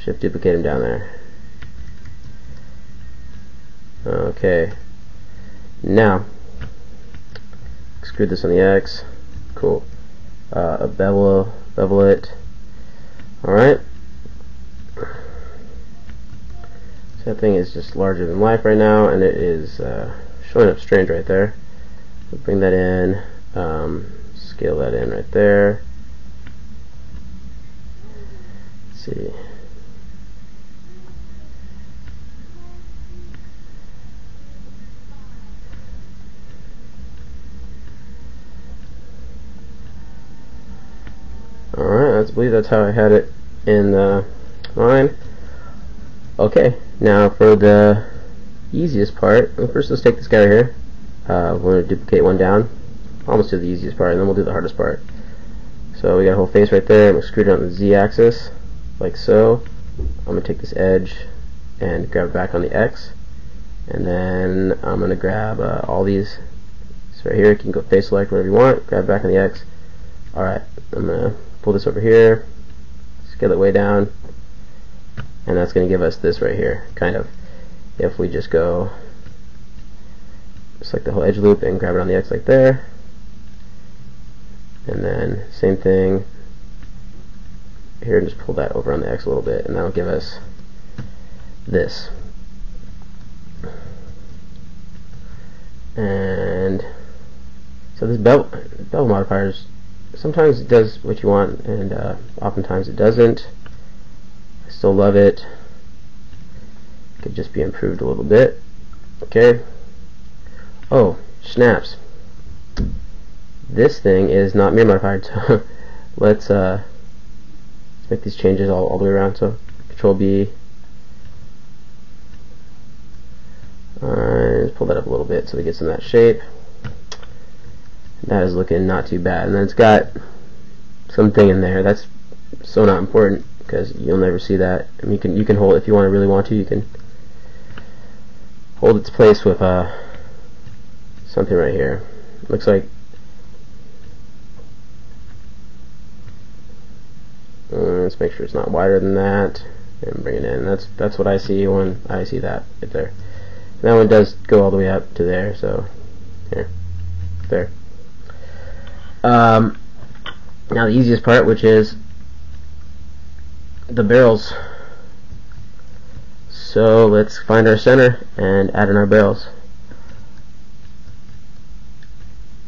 Shift duplicate him down there. Okay. Now, extrude this on the X. Cool. Bevel it. Alright. So that thing is just larger than life right now, and it is showing up strange right there. We'll bring that in. Scale that in right there. Let's see. Alright, I believe that's how I had it in mine. Okay, now for the easiest part, first let's take this guy right here. We're going to duplicate one down. Almost do the easiest part, and then we'll do the hardest part. So we got a whole face right there. I'm going to extrude it on the Z axis, like so. I'm going to take this edge and grab it back on the X. And then I'm going to grab all these. So right here, you can go face select, whatever you want, grab it back on the X. Alright, I'm going to pull this over here, scale it way down, and that's going to give us this right here, kind of. If we just go select the whole edge loop and grab it on the X like there, and then same thing here, and just pull that over on the X a little bit, and that'll give us this. And so this bevel modifier is, sometimes it does what you want, and oftentimes it doesn't. I still love it. Could just be improved a little bit. Okay. Oh, snaps. This thing is not mirror modified, so let's make these changes all the way around. So Control B. Let's pull that up a little bit so we get some of that shape. That is looking not too bad, and then it's got something in there that's so not important because you'll never see that. I mean, you can hold, if you really want to, you can hold its place with something right here. Looks like let's make sure it's not wider than that, and bring it in. That's what I see when I see that right there. And that one does go all the way up to there, so here, there. Now the easiest part, which is the barrels. So let's find our center and add in our barrels.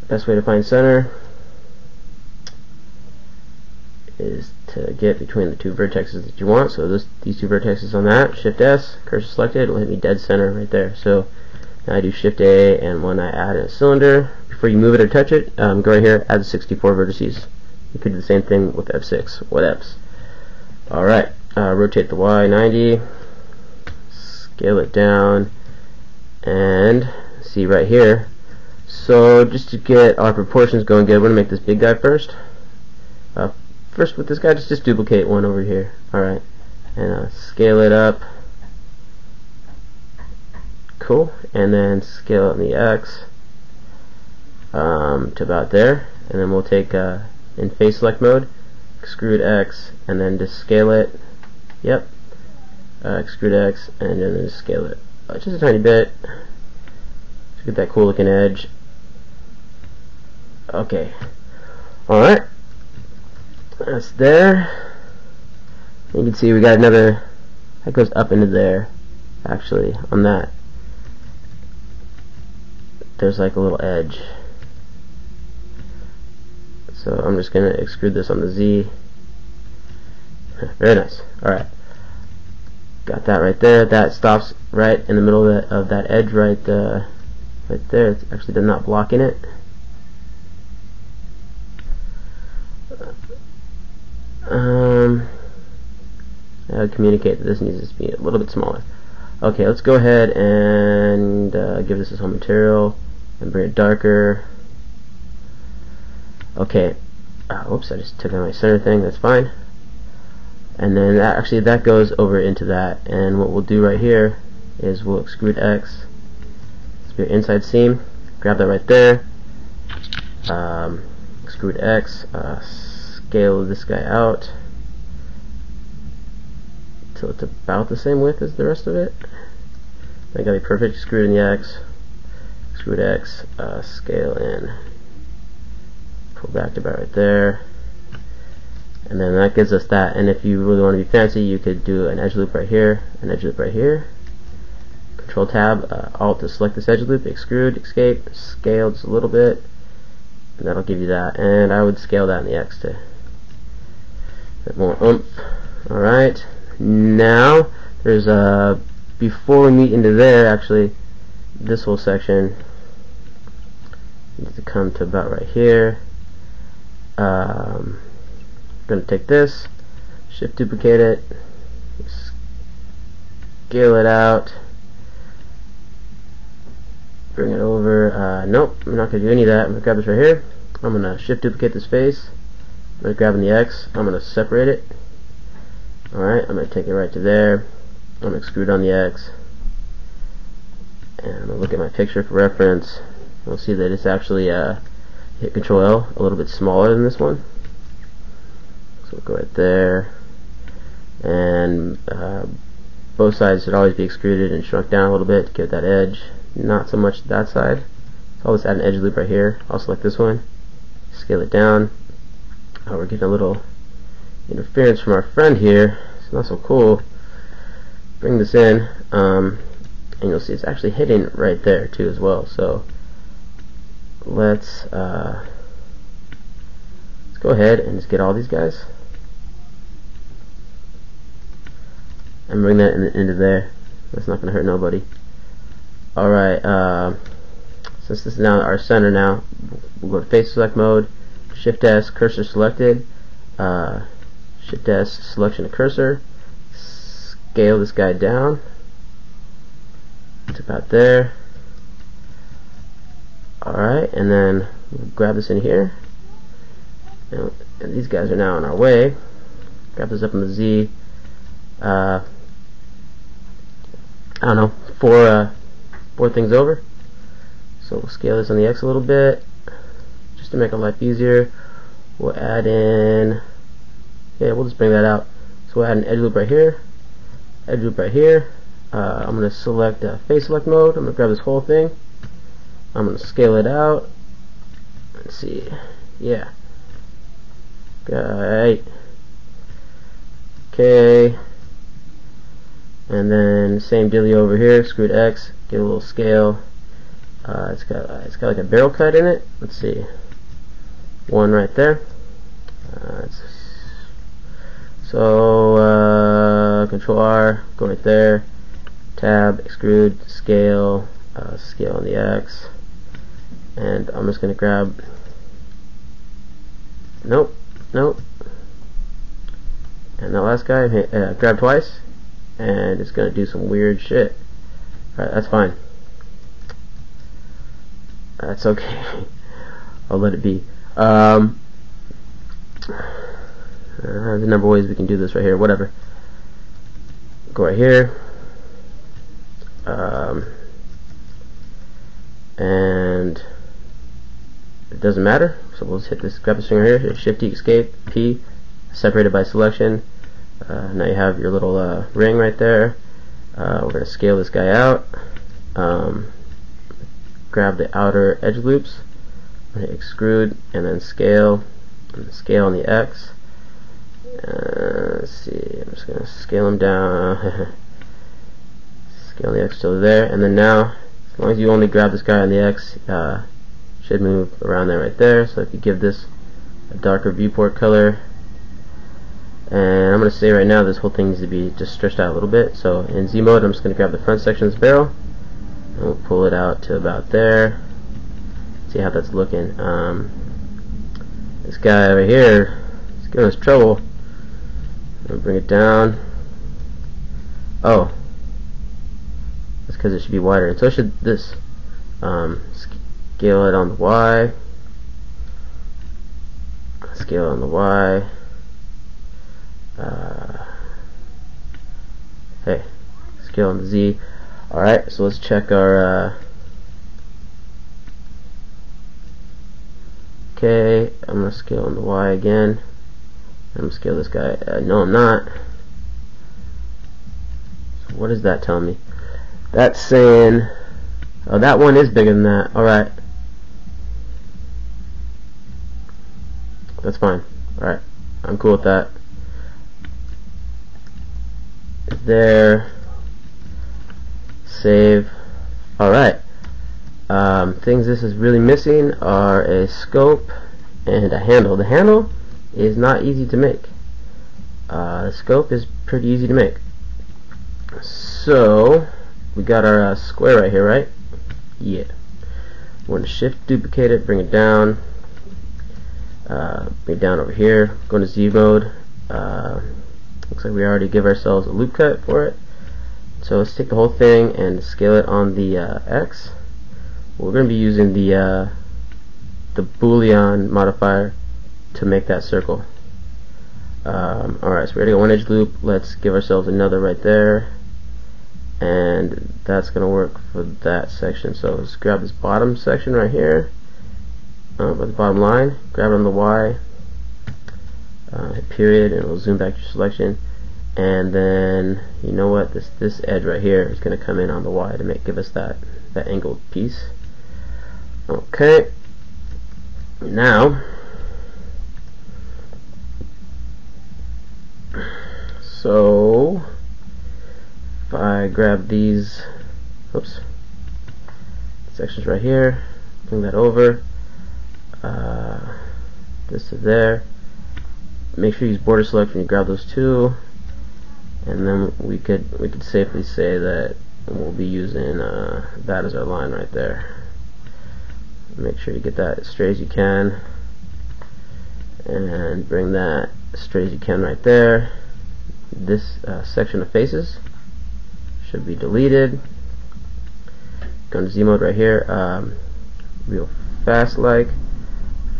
Best way to find center is to get between the two vertexes that you want. So these two vertexes on that, Shift S, cursor selected, it will hit me dead center right there. So now I do Shift A, and when I add in a cylinder, before you move it or touch it, go right here, add 64 vertices. You could do the same thing with F6, whatevs. Alright, rotate the Y 90, scale it down, and see right here. So just to get our proportions going good, we're going to make this big guy first. First with this guy, just duplicate one over here. Alright, and scale it up. Cool, and then scale it in the X to about there, and then we'll take in face select mode, extrude X, and then just scale it. Yep, extrude X, and then just scale it just a tiny bit to get that cool looking edge. Okay, alright, that's there. You can see we got another that goes up into there. Actually, on that there's like a little edge. So I'm just going to extrude this on the Z. Very nice. Alright. Got that right there. That stops right in the middle of that edge right there. It's actually not blocking it. I would communicate that this needs to be a little bit smaller. Okay, let's go ahead and give this some material and bring it darker. Okay, whoops, I just took out my center thing, that's fine. And then that goes over into that, and what we'll do right here is we'll extrude X, it's your inside seam, grab that right there, extrude X, scale this guy out till it's about the same width as the rest of it. That gotta be perfect. Extrude in the X, extrude X, scale in, pull back to about right there, and then that gives us that. And if you really want to be fancy, you could do an edge loop right here, an edge loop right here. Control Tab, Alt to select this edge loop, extrude, escape, scale just a little bit, and that'll give you that. And I would scale that in the X to a bit more oomph. Alright, now there's before we meet into there, actually this whole section needs to come to about right here. I'm going to take this, shift duplicate it, scale it out, bring it over. Nope, I'm not going to do any of that. I'm going to grab this right here. I'm going to shift duplicate this face. I'm going to grab in the X. I'm going to separate it. Alright, I'm going to take it right to there. I'm going to extrude on the X. And I'm going to look at my picture for reference. You'll see that it's actually hit Control L, a little bit smaller than this one. So we'll go right there. And both sides should always be extruded and shrunk down a little bit to get that edge. Not so much that side. So I'll just add an edge loop right here. I'll select this one, scale it down. We're getting a little interference from our friend here. It's not so cool. Bring this in, and you'll see it's actually hitting right there too as well. So let's go ahead and just get all these guys and bring that into there. That's not going to hurt nobody. Alright, since this is now our center now, we'll go to face select mode, Shift S, cursor selected, Shift S, selection of cursor, scale this guy down to about there. Alright, and then we'll grab this in here, and these guys are now in our way. Grab this up in the Z. I don't know, four things over. So we'll scale this on the X a little bit just to make our life easier. We'll add in, yeah, we'll just bring that out. So we'll add an edge loop right here, edge loop right here. I'm going to select face select mode. I'm going to grab this whole thing. I'm going to scale it out. Let's see, yeah. Right. Okay. And then same dealio over here. Extrude X. Get a little scale. It's got like a barrel cut in it. Let's see. One right there. Let's So Control R, go right there, tab, extrude, scale, scale on the X, and I'm just gonna grab, nope, and that last guy, grab twice, and it's gonna do some weird shit. Alright, that's fine. That's okay. I'll let it be. There's a number of ways we can do this right here. Whatever. Go right here. And it doesn't matter. So we'll just hit this, grab this thing right here. Hit Shift D, Escape, P, separated by selection. Now you have your little ring right there. We're going to scale this guy out. Grab the outer edge loops. I'm going to extrude and then scale. And scale on the X. Let's see, I'm just going to scale them down. Scale the X to there, and then now, as long as you only grab this guy on the X, should move around there right there. So if you give this a darker viewport color, and I'm going to say right now this whole thing needs to be just stretched out a little bit. So in Z mode, I'm just going to grab the front section of this barrel, and we'll pull it out to about there. See how that's looking. This guy over here is giving us trouble. I'm going to bring it down. Oh, that's because it should be wider, and so should this. Scale it on the Y. Scale it on the Y. Hey, scale on the Z. Alright, so let's check our okay, I'm going to scale on the Y again. I'm going to scale this guy. No, I'm not. So what does that tell me? That's saying, oh, that one is bigger than that. Alright. That's fine. Alright. I'm cool with that. There. Save. Alright. Things this is really missing are a scope and a handle. The handle is not easy to make. The scope is pretty easy to make. So we got our square right here, right? Yeah. We're going to shift duplicate it, bring it down, bring it down over here. Go into Z mode. Looks like we already give ourselves a loop cut for it. So let's take the whole thing and scale it on the X. We're going to be using the Boolean modifier to make that circle. Alright, so we already got one edge loop. Let's give ourselves another right there, and that's going to work for that section. So let's grab this bottom section right here, by the bottom line, grab it on the Y, hit period, and we'll zoom back to your selection. And then, you know what, this edge right here is going to come in on the Y to give us that angled piece. Okay, now so if I grab these sections right here, bring that over, this to there, make sure you use border select when you grab those two, and then we could safely say that we'll be using that as our line right there. Make sure you get that as straight as you can, and bring that as straight as you can right there. This section of faces should be deleted. Go into Z mode right here, real fast like.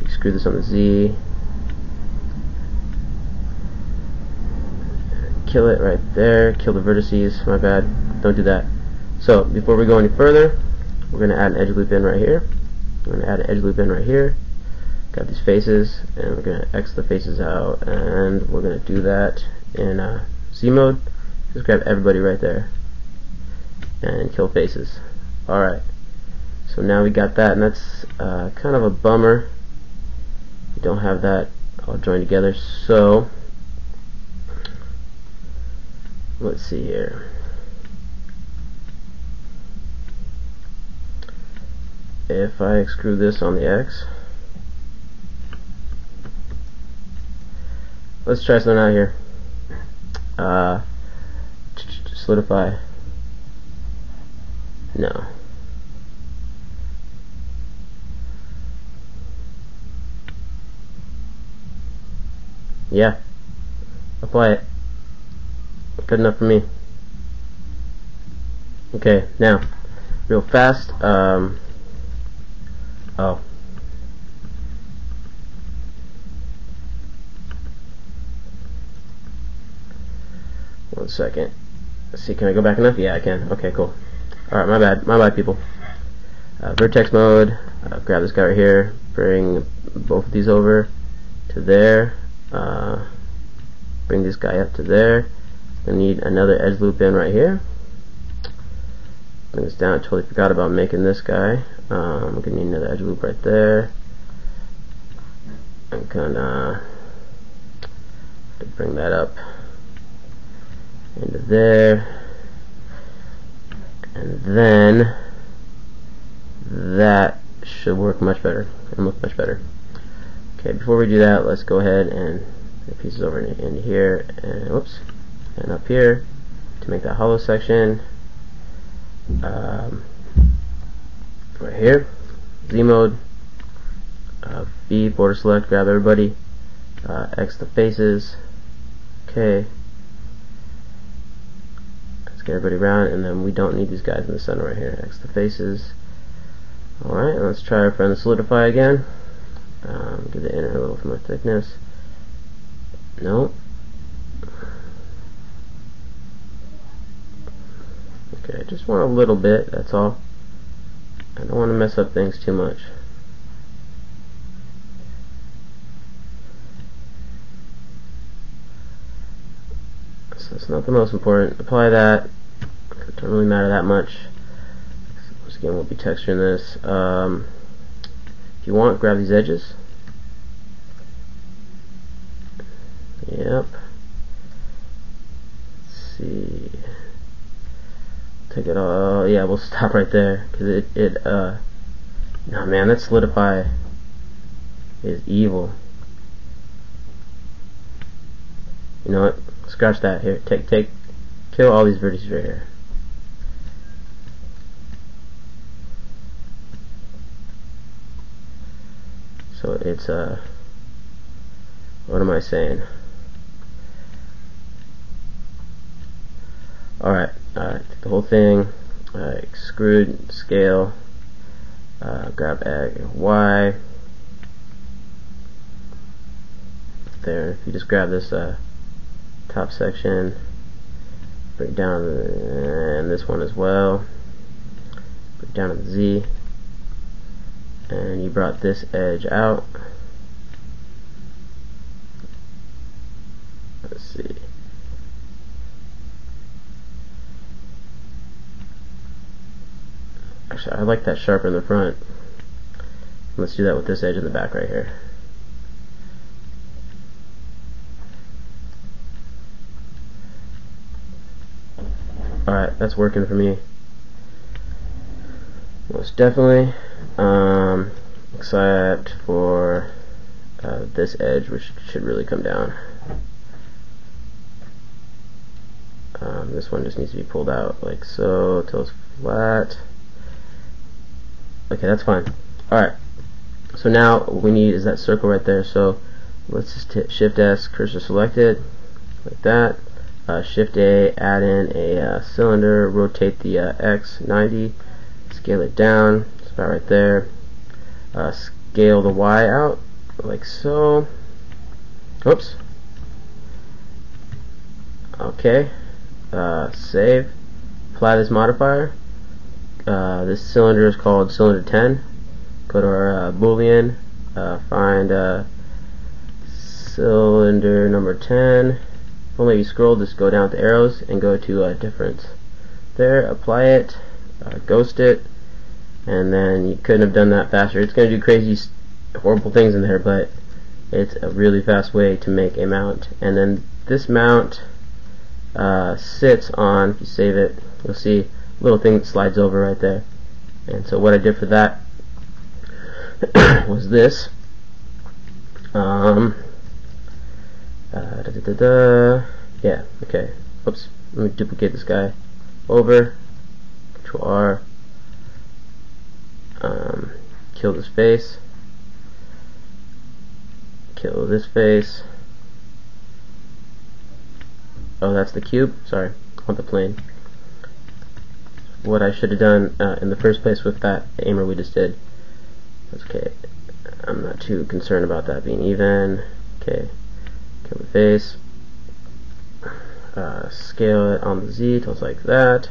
Screw this on the Z. Kill it right there. Kill the vertices. My bad. Don't do that. So before we go any further, we're going to add an edge loop in right here. We're going to add an edge loop in right here. Got these faces, and we're going to X the faces out, and we're going to do that in Z mode. Just grab everybody right there and kill faces. Alright, so now we got that, and that's kind of a bummer. We don't have that all joined together. So let's see here. If I extrude this on the X, let's try something out here. solidify. No. Yeah. Apply it. Good enough for me. Okay, now, real fast. Oh. One second. Let's see, can I go back enough? Yeah, I can. Okay, cool. Alright, my bad, people. Vertex mode. Grab this guy right here. Bring both of these over to there. Bring this guy up to there. I need another edge loop in right here. Bring this down. I totally forgot about making this guy. I'm gonna need another edge loop right there. I'm gonna bring that up into there, and then that should work much better and look much better. Okay, before we do that, let's go ahead and put pieces over into here, and whoops, and up here to make that hollow section. Right here, Z mode, V border select, grab everybody, X the faces. Okay, let's get everybody around, and then we don't need these guys in the center right here. X the faces. Alright, let's try our friend the solidify again. Give the inner a little more thickness. Nope. Okay, just want a little bit, that's all. I don't want to mess up things too much. So it's not the most important. Apply that. It doesn't really matter that much. So again, we'll be texturing this. If you want, grab these edges. Yep. Let's see. Take it all. Yeah, we'll stop right there because no man, that solidify is evil. You know what? Scratch that. Here, kill all these vertices right here. So it's what am I saying? Alright, take the whole thing, extrude, scale, grab Y. There, if you just grab this top section, bring down and this one as well, bring down to the Z, and you brought this edge out. Let's see. Actually, I like that sharper in the front. Let's do that with this edge in the back right here. Alright, that's working for me. Most definitely. Except for this edge, which should really come down. This one just needs to be pulled out like so till it's flat. Okay, that's fine. Alright, so now what we need is that circle right there. So let's just hit Shift S, cursor selected, like that. Shift A, add in a cylinder, rotate the X 90, scale it down, it's about right there. Scale the Y out, like so. Oops. Okay. Save. Apply this modifier. This cylinder is called cylinder 10. Go to our boolean, find cylinder number 10. If only you scroll, just go down with the arrows and go to difference. There, apply it, ghost it, and then you couldn't have done that faster. It's going to do crazy, horrible things in there, but it's a really fast way to make a mount. And then this mount sits on, if you save it, you'll see a little thing that slides over right there. And so what I did for that was this. Yeah, okay. Oops. Let me duplicate this guy over. Control R. Kill this face. Kill this face. Oh, that's the cube? Sorry, I want the plane. What I should have done in the first place with that aimer we just did. Okay, I'm not too concerned about that being even. Okay, kill the face. Scale it on the Z till it's like that.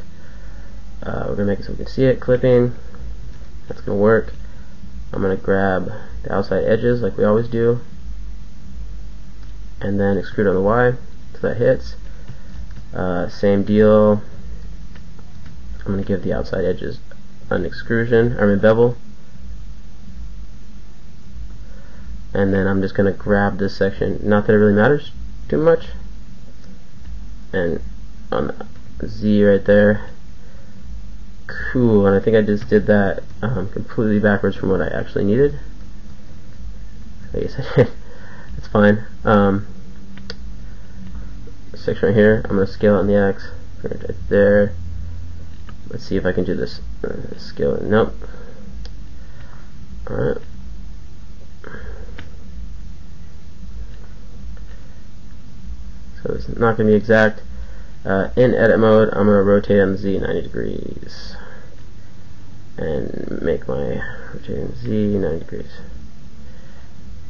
We're going to make it so we can see it clipping. That's going to work. I'm going to grab the outside edges like we always do, and then extrude on the Y till that hits. Same deal. I'm going to give the outside edges an extrusion, bevel, and then I'm just going to grab this section, not that it really matters too much, and on the Z right there. Cool, and I think I just did that completely backwards from what I actually needed. I guess I did. It's fine. Section right here, I'm going to scale it on the X, right there. Let's see if I can do this. Scale it. Nope. Alright. So it's not going to be exact. In edit mode, I'm going to rotate on the Z 90 degrees. And make my rotating Z 90 degrees.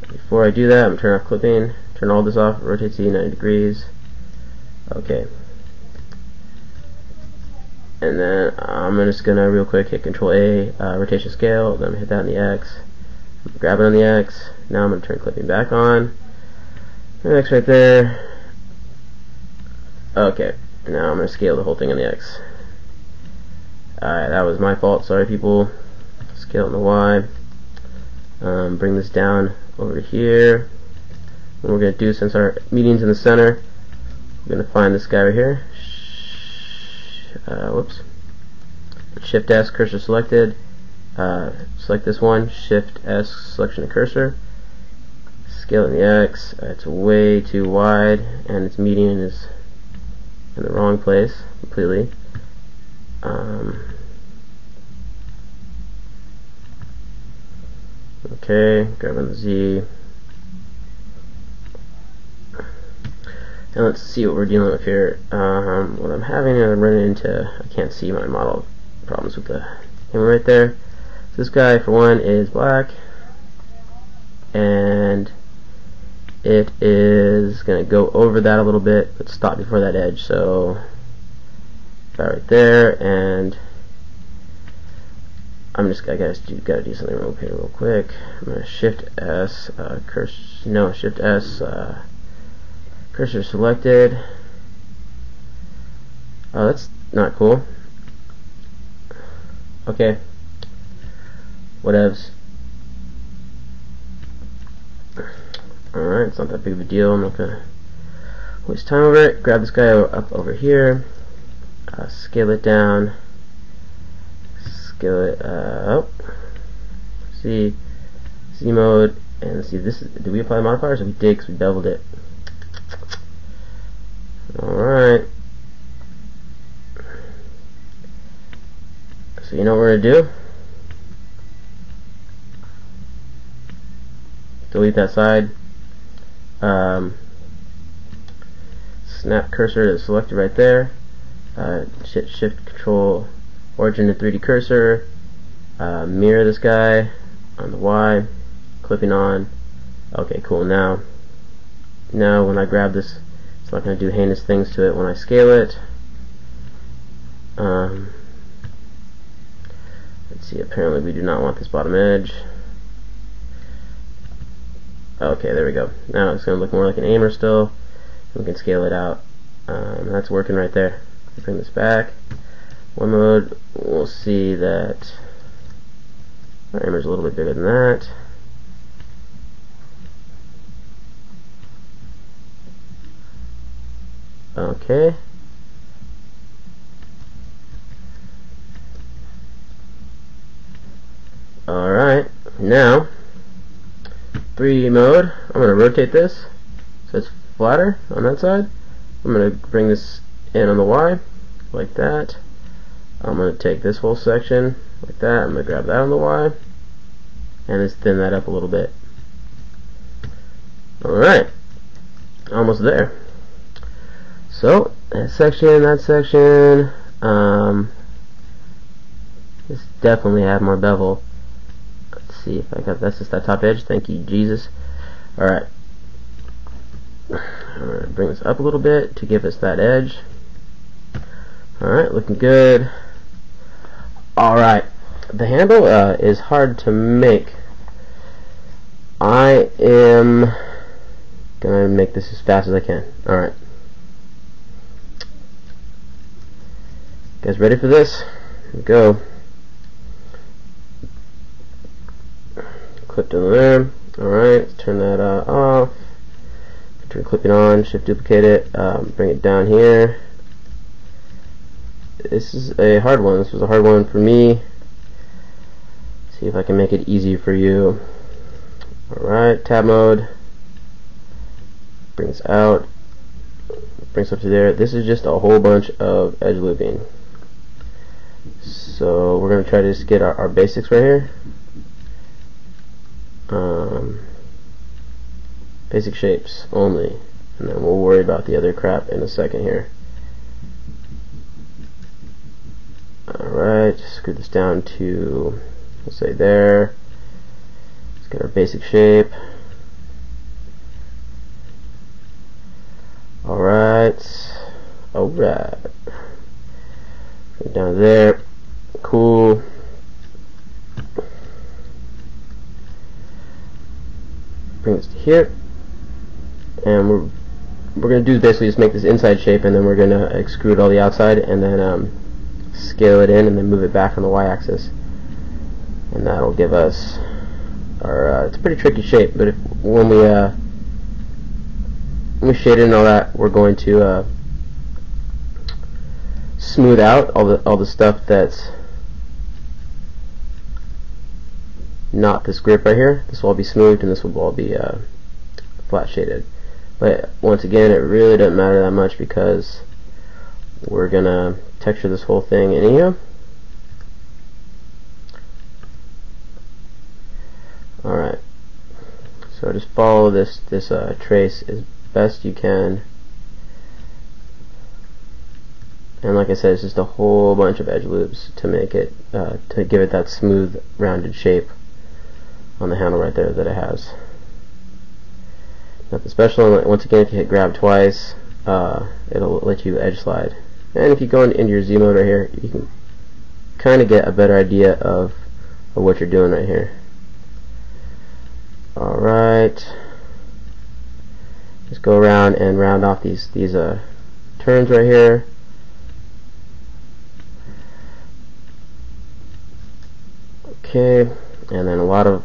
Before I do that, I'm going to turn off clipping. Turn all this off. Rotate Z 90 degrees. Okay. And then I'm just going to real quick hit Control A, rotation scale, then hit that on the X, grab it on the X. Now I'm going to turn clipping back on. X right there. Okay, now I'm going to scale the whole thing on the X. Alright, that was my fault, sorry people. Scale it on the Y. Bring this down over to here. What we're going to do, since our median's in the center, we're going to find this guy right here. Whoops. Shift S, cursor selected. Select this one. Shift S, selection of cursor. Scale it in the X. It's way too wide, and its median is in the wrong place completely. Okay, grab on the Z. And let's see what we're dealing with here. What I'm having, I'm running into, I can't see my model problems with the camera right there. So this guy, for one, is black, and it is going to go over that a little bit, but stop before that edge. So that right there, and I gotta do something real quick. I'm gonna Shift S, Shift S. Cursor selected. Oh, that's not cool. Okay. Whatevs. Alright, it's not that big of a deal. I'm not gonna waste time over it. Grab this guy up over here. Scale it down. Scale it up. See. Z mode. And let's see, did we apply modifiers? Or we did, because we beveled it. Alright. So you know what we're going to do? Delete that side. Snap cursor to selected right there. Shift Control origin to 3D cursor. Mirror this guy on the Y. Clipping on. Okay, cool. Now when I grab this, it's not going to do heinous things to it when I scale it. Let's see, apparently we do not want this bottom edge. Okay, there we go. Now it's going to look more like an aimer still. We can scale it out. That's working right there. Bring this back. One mode, we'll see that our aimer's a little bit bigger than that. Okay. Alright, now 3D mode, I'm going to rotate this so it's flatter on that side. I'm going to bring this in on the Y, like that. I'm going to take this whole section, like that. I'm going to grab that on the Y, and just thin that up a little bit. Alright, almost there. So, that section, this definitely have more bevel. Let's see if I got, that's just that top edge, thank you Jesus. Alright, I'm going to bring this up a little bit to give us that edge. Alright, looking good. Alright, the handle is hard to make. I am gonna make this as fast as I can. Alright. Guys ready for this? Here we go. Clip to there. Alright, let's turn that off. Turn clipping on, shift duplicate it, bring it down here. This is a hard one. This was a hard one for me. See if I can make it easy for you. Alright, tab mode. Brings out. Brings up to there. This is just a whole bunch of edge looping. So we're going to try to just get our basics right here. Basic shapes only. And then we'll worry about the other crap in a second here. Alright, screw this down to, let's say there. Let's get our basic shape. Alright. Alright. Down there. Cool. Bring this to here. And we're going to do basically just make this inside shape, and then we're going to extrude all the outside, and then scale it in, and then move it back on the y-axis, and that'll give us our it's a pretty tricky shape, but when we shade it and all that, we're going to smooth out all the stuff that's not this grip right here. This will all be smoothed, and this will all be flat shaded. But once again, it really doesn't matter that much because we're gonna texture this whole thing in here. Alright, so just follow this trace as best you can, and like I said, it's just a whole bunch of edge loops to make it to give it that smooth rounded shape on the handle right there that it has. Nothing special. Once again, if you hit grab twice, it'll let you edge slide. And if you go into your Z mode right here, you can kind of get a better idea of what you're doing right here. Alright. Just go around and round off these turns right here. Okay, and then a lot of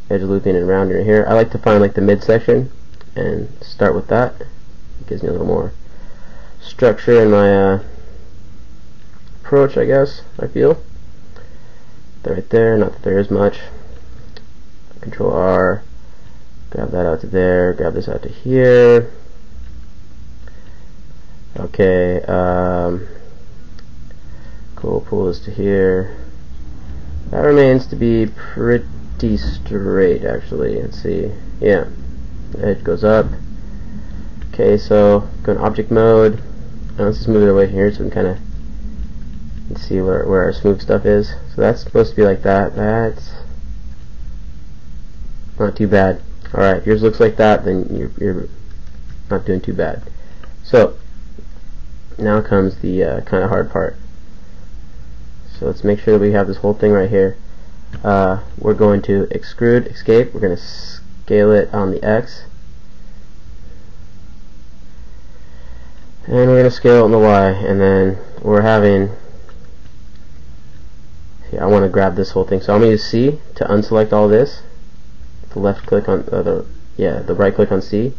edge looping and rounding here. I like to find like the midsection and start with that. It gives me a little more structure in my approach, I guess, I feel. Right there, not that there is much. Control R, grab that out to there, grab this out to here. Okay, cool, pull this to here. That remains to be pretty straight, actually. Let's see. Yeah, the edge goes up. Okay, so go in object mode. Let's just move it away from here so we can kind of see where our smooth stuff is. So that's supposed to be like that. That's not too bad. Alright, if yours looks like that, then you're not doing too bad. So now comes the kind of hard part. So let's make sure that we have this whole thing right here. We're going to extrude, escape. We're going to scale it on the X. And we're going to scale it on the Y. And then we're having... See, I want to grab this whole thing. So I'm going to use C to unselect all this. The left click on... the right click on C.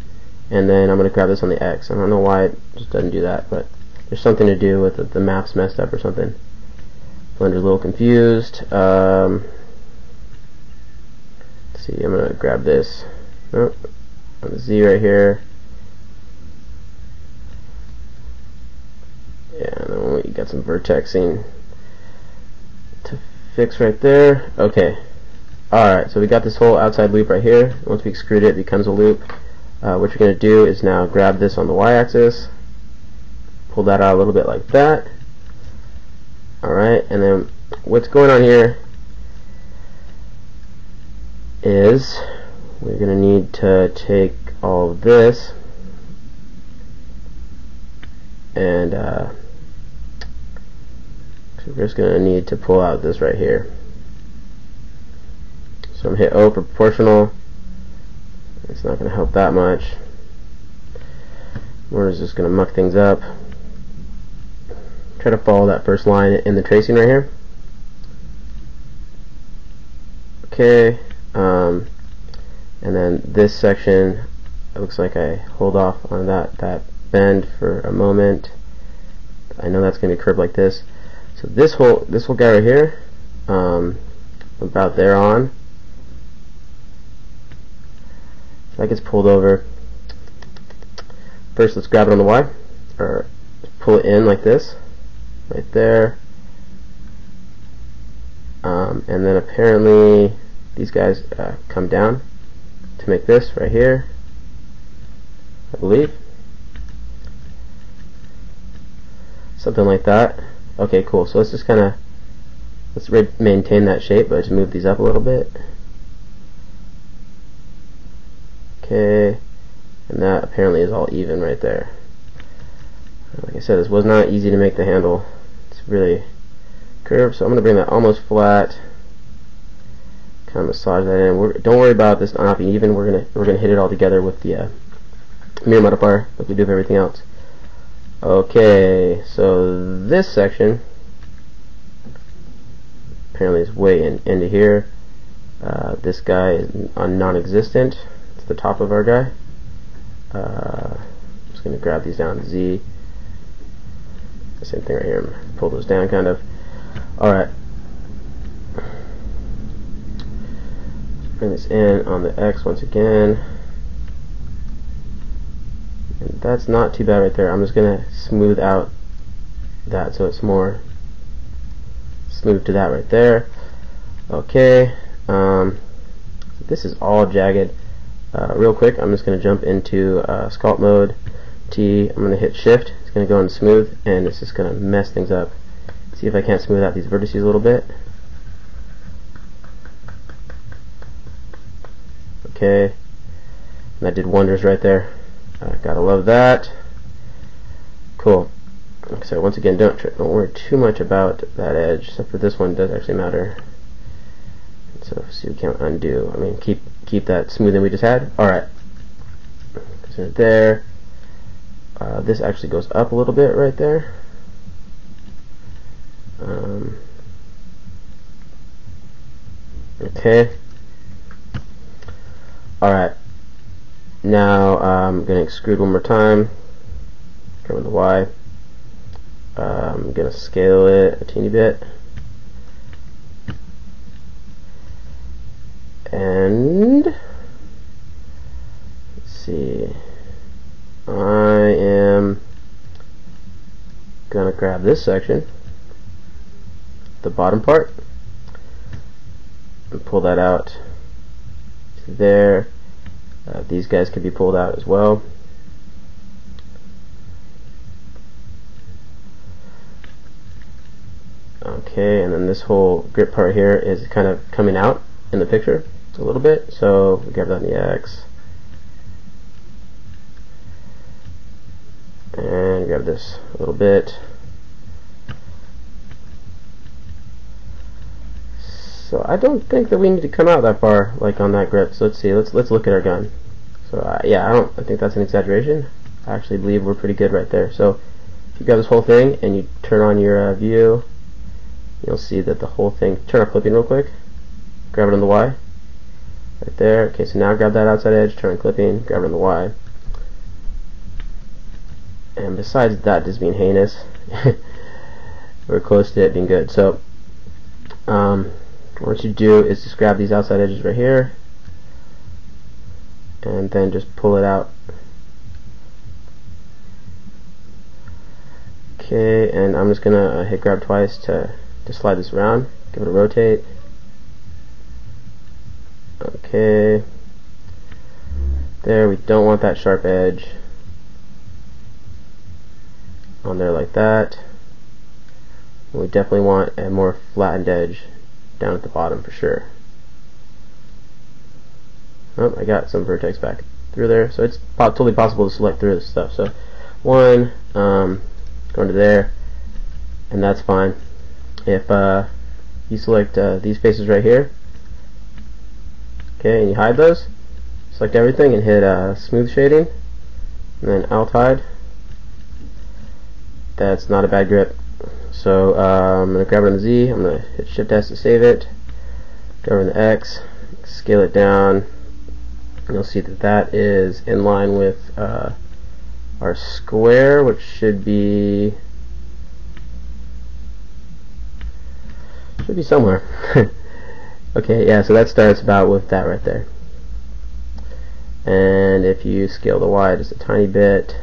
And then I'm going to grab this on the X. I don't know why it just doesn't do that, but there's something to do with the map's messed up or something. Blender's a little confused. Let's see, I'm going to grab this on the Z right here. got some vertexing to fix right there. Okay. Alright, so we got this whole outside loop right here. Once we extrude it, it becomes a loop. What you're going to do is now grab this on the y-axis, pull that out a little bit like that. Alright, and then what's going on here is we're going to need to take all of this and so we're just going to need to pull out this right here. So I'm hit O for proportional. It's not going to help that much. We're just going to muck things up. Try to follow that first line in the tracing right here. Okay, and then this section, it looks like I hold off on that bend for a moment. I know that's going to be curved like this. So this whole guy right here, about there on, so that gets pulled over. First, let's grab it on the Y, or pull it in like this, right there. And then apparently these guys come down to make this right here, I believe. Something like that. Okay, cool. So let's just kind of maintain that shape, but just move these up a little bit. Okay, and that apparently is all even right there. Like I said, this was not easy to make the handle. It's really curved, so I'm going to bring that almost flat. Kind of massage that in. Don't worry about this not being even. We're gonna hit it all together with the mirror modifier, like we do with everything else. Okay, so this section apparently is way into here. This guy is non-existent. It's the top of our guy. I'm just gonna grab these down to Z. The same thing right here. Pull those down, kind of. All right. Bring this in on the X once again. And that's not too bad right there. I'm just going to smooth out that so it's more smooth to that right there. Okay. This is all jagged. Real quick, I'm just going to jump into sculpt mode. T. I'm going to hit shift. It's going to go in smooth, and it's just going to mess things up. See if I can't smooth out these vertices a little bit. Okay, and that did wonders right there. Gotta love that. Cool. So once again, don't worry too much about that edge, except for this one does actually matter. So see, we can't undo. I mean, keep that smoothing we just had. All right. So there. This actually goes up a little bit right there. Okay. Alright, now I'm going to extrude one more time, go with the Y. I'm going to scale it a teeny bit, and let's see, I am going to grab this section, the bottom part, and pull that out to there. These guys could be pulled out as well. Okay, and then this whole grip part here is kind of coming out in the picture a little bit, so we grab that on the X and grab this a little bit. So I don't think that we need to come out that far, like on that grip. So let's see. Let's look at our gun. So yeah, I think that's an exaggeration. I actually believe we're pretty good right there. So if you grab this whole thing and you turn on your view, you'll see that the whole thing. Turn off clipping real quick. Grab it on the Y. Right there. Okay, so now grab that outside edge. Turn on clipping. Grab it on the Y. And besides that just being heinous, we're close to it being good. So what you do is just grab these outside edges right here and then just pull it out. Okay, and I'm just gonna hit grab twice to slide this around. Give it a rotate. Okay. There, we don't want that sharp edge on there like that. We definitely want a more flattened edge down at the bottom for sure. Oh, I got some vertex back through there, so it's totally possible to select through this stuff. So one, going to there, and that's fine. If you select these faces right here, okay, and you hide those, select everything and hit smooth shading, and then alt hide. That's not a bad grip. So I'm going to grab it on the Z, I'm going to hit Shift S to save it, go over on the X, scale it down. You'll see that that is in line with our square, which should be somewhere. Okay, yeah, so that starts about with that right there. And if you scale the Y just a tiny bit,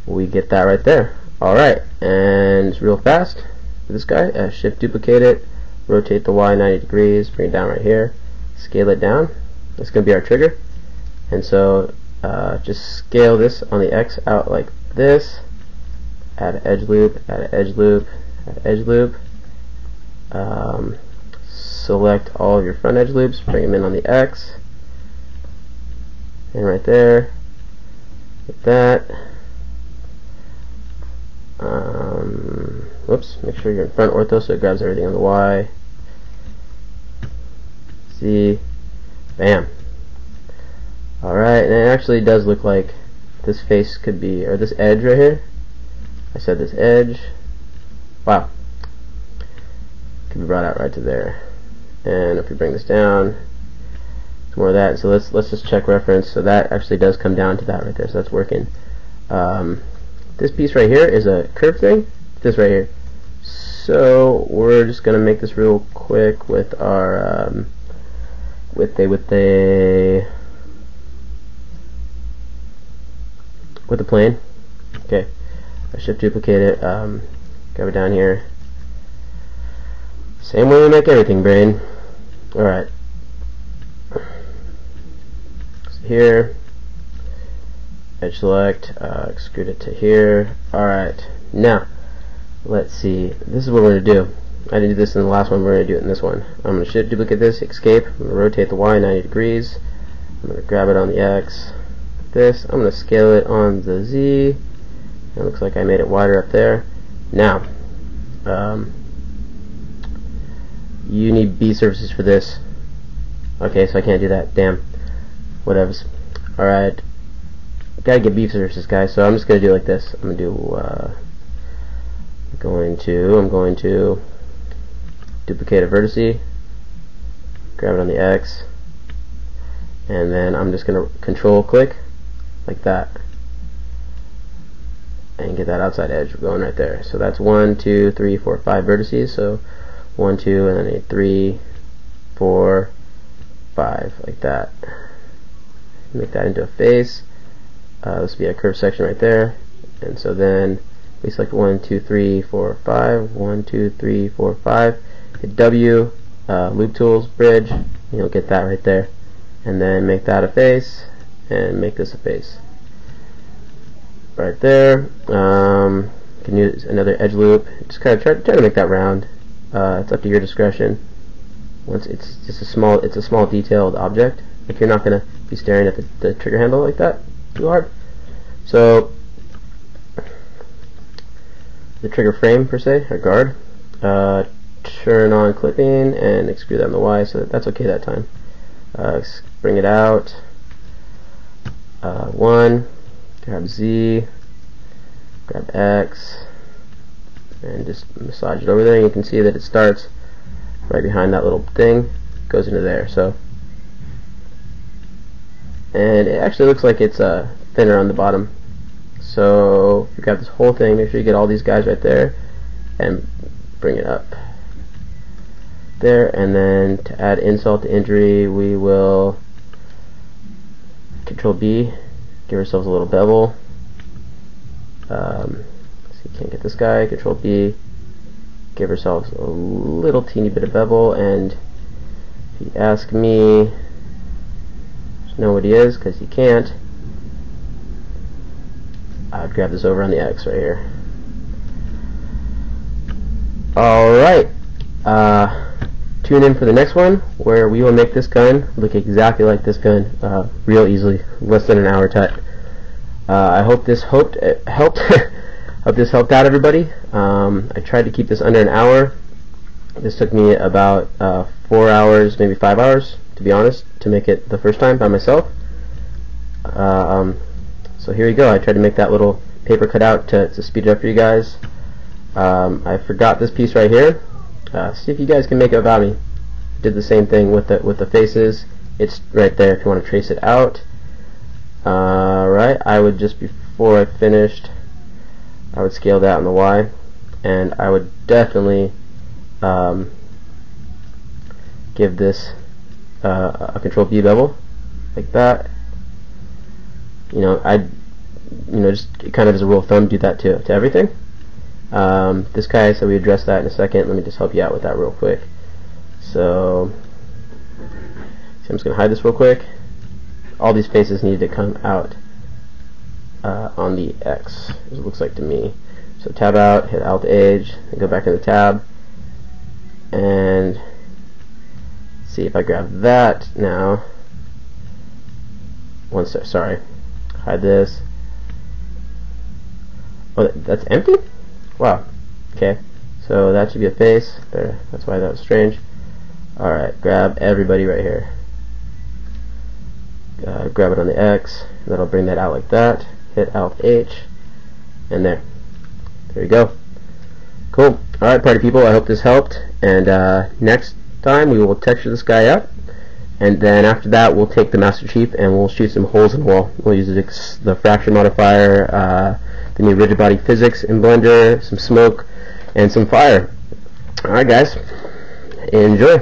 we get that right there. Alright, and real fast for this guy, shift duplicate it, rotate the Y 90 degrees, bring it down right here, scale it down. That's going to be our trigger. And so just scale this on the X out like this, add an edge loop, add an edge loop, add an edge loop. Select all of your front edge loops, bring them in on the X, and right there, like that. Whoops, make sure you're in front ortho so it grabs everything on the Y. See, bam. Alright, and it actually does look like this face could be, or this edge right here. I said this edge. Wow. Could be brought out right to there. And if we bring this down, some more of that. So let's just check reference. So that actually does come down to that right there. So that's working. This piece right here is a curve thing. This right here. So we're just gonna make this real quick with our with the plane. Okay. I shift duplicate it. Grab it down here. Same way we make everything, brain. Alright. So here, edge select, extrude it to here. Alright, now, let's see. This is what we're going to do. I didn't do this in the last one, we're going to do it in this one. I'm going to shift duplicate this, escape, I'm going to rotate the Y 90 degrees. I'm going to grab it on the X, this. I'm going to scale it on the Z. It looks like I made it wider up there. Now, you need B surfaces for this. Okay, so I can't do that. Damn. Whatevs. Alright. Gotta get B surfaces, guys. So I'm just gonna do it like this. I'm going to duplicate a vertice, grab it on the X, and then I'm just gonna control click like that, and get that outside edge going right there. So that's 1, 2, 3, 4, 5 vertices. So 1, 2, and then a 3, 4, 5, like that. Make that into a face. This will be a curved section right there. And so then we select 1, 2, 3, 4, 5. 1, 2, 3, 4, 5. Hit W, loop tools, bridge. And you'll get that right there. And then make that a face, and make this a face. Right there. You can use another edge loop. Just kind of try to make that round. It's up to your discretion. Once it's just a small detailed object. Like you're not gonna be staring at the trigger handle like that too hard. So the trigger frame per se, or guard, turn on clipping and extrude that on the Y. So that's okay that time. Bring it out. 1. Grab Z. Grab X. And just massage it over there. You can see that it starts right behind that little thing, goes into there. So, and it actually looks like it's thinner on the bottom. So if you got this whole thing, make sure you get all these guys right there and bring it up there. And then to add insult to injury, we will Control B, give ourselves a little bevel, So you can't get this guy. Control B. Give ourselves a little teeny bit of bevel, and if you ask me, know what he is, because you can't, I would grab this over on the X right here. Alright, tune in for the next one, where we will make this gun look exactly like this gun, real easily, less than an hour tut. I hope this helped. Hope this helped out everybody. I tried to keep this under an hour. This took me about 4 hours, maybe 5 hours, to be honest, to make it the first time by myself. So here you go. I tried to make that little paper cutout to speed it up for you guys. I forgot this piece right here. See if you guys can make it without me. Did the same thing with the faces. It's right there if you want to trace it out. Right, I would just, before I finished, I would scale that on the Y, and I would definitely give this a Control B bevel, like that. Just kind of as a rule of thumb, do that to everything. This guy, so we address that in a second. Let me just help you out with that real quick. So I'm just going to hide this real quick. All these faces need to come out on the X, as it looks like to me. So tab out, hit Alt Edge, and go back in the tab, and see if I grab that now. Sorry, hide this. Oh, that's empty? Wow. Okay, so that should be a face there. That's why that was strange. Alright, grab everybody right here. Grab it on the X, and that'll bring that out like that. Hit Alt H, and there you go. Cool. Alright, party people, I hope this helped, and next time we will texture this guy up, and then after that we'll take the Master Chief and we'll shoot some holes in the wall. We'll use the fracture modifier, the new rigid body physics in Blender, some smoke, and some fire. Alright guys, enjoy.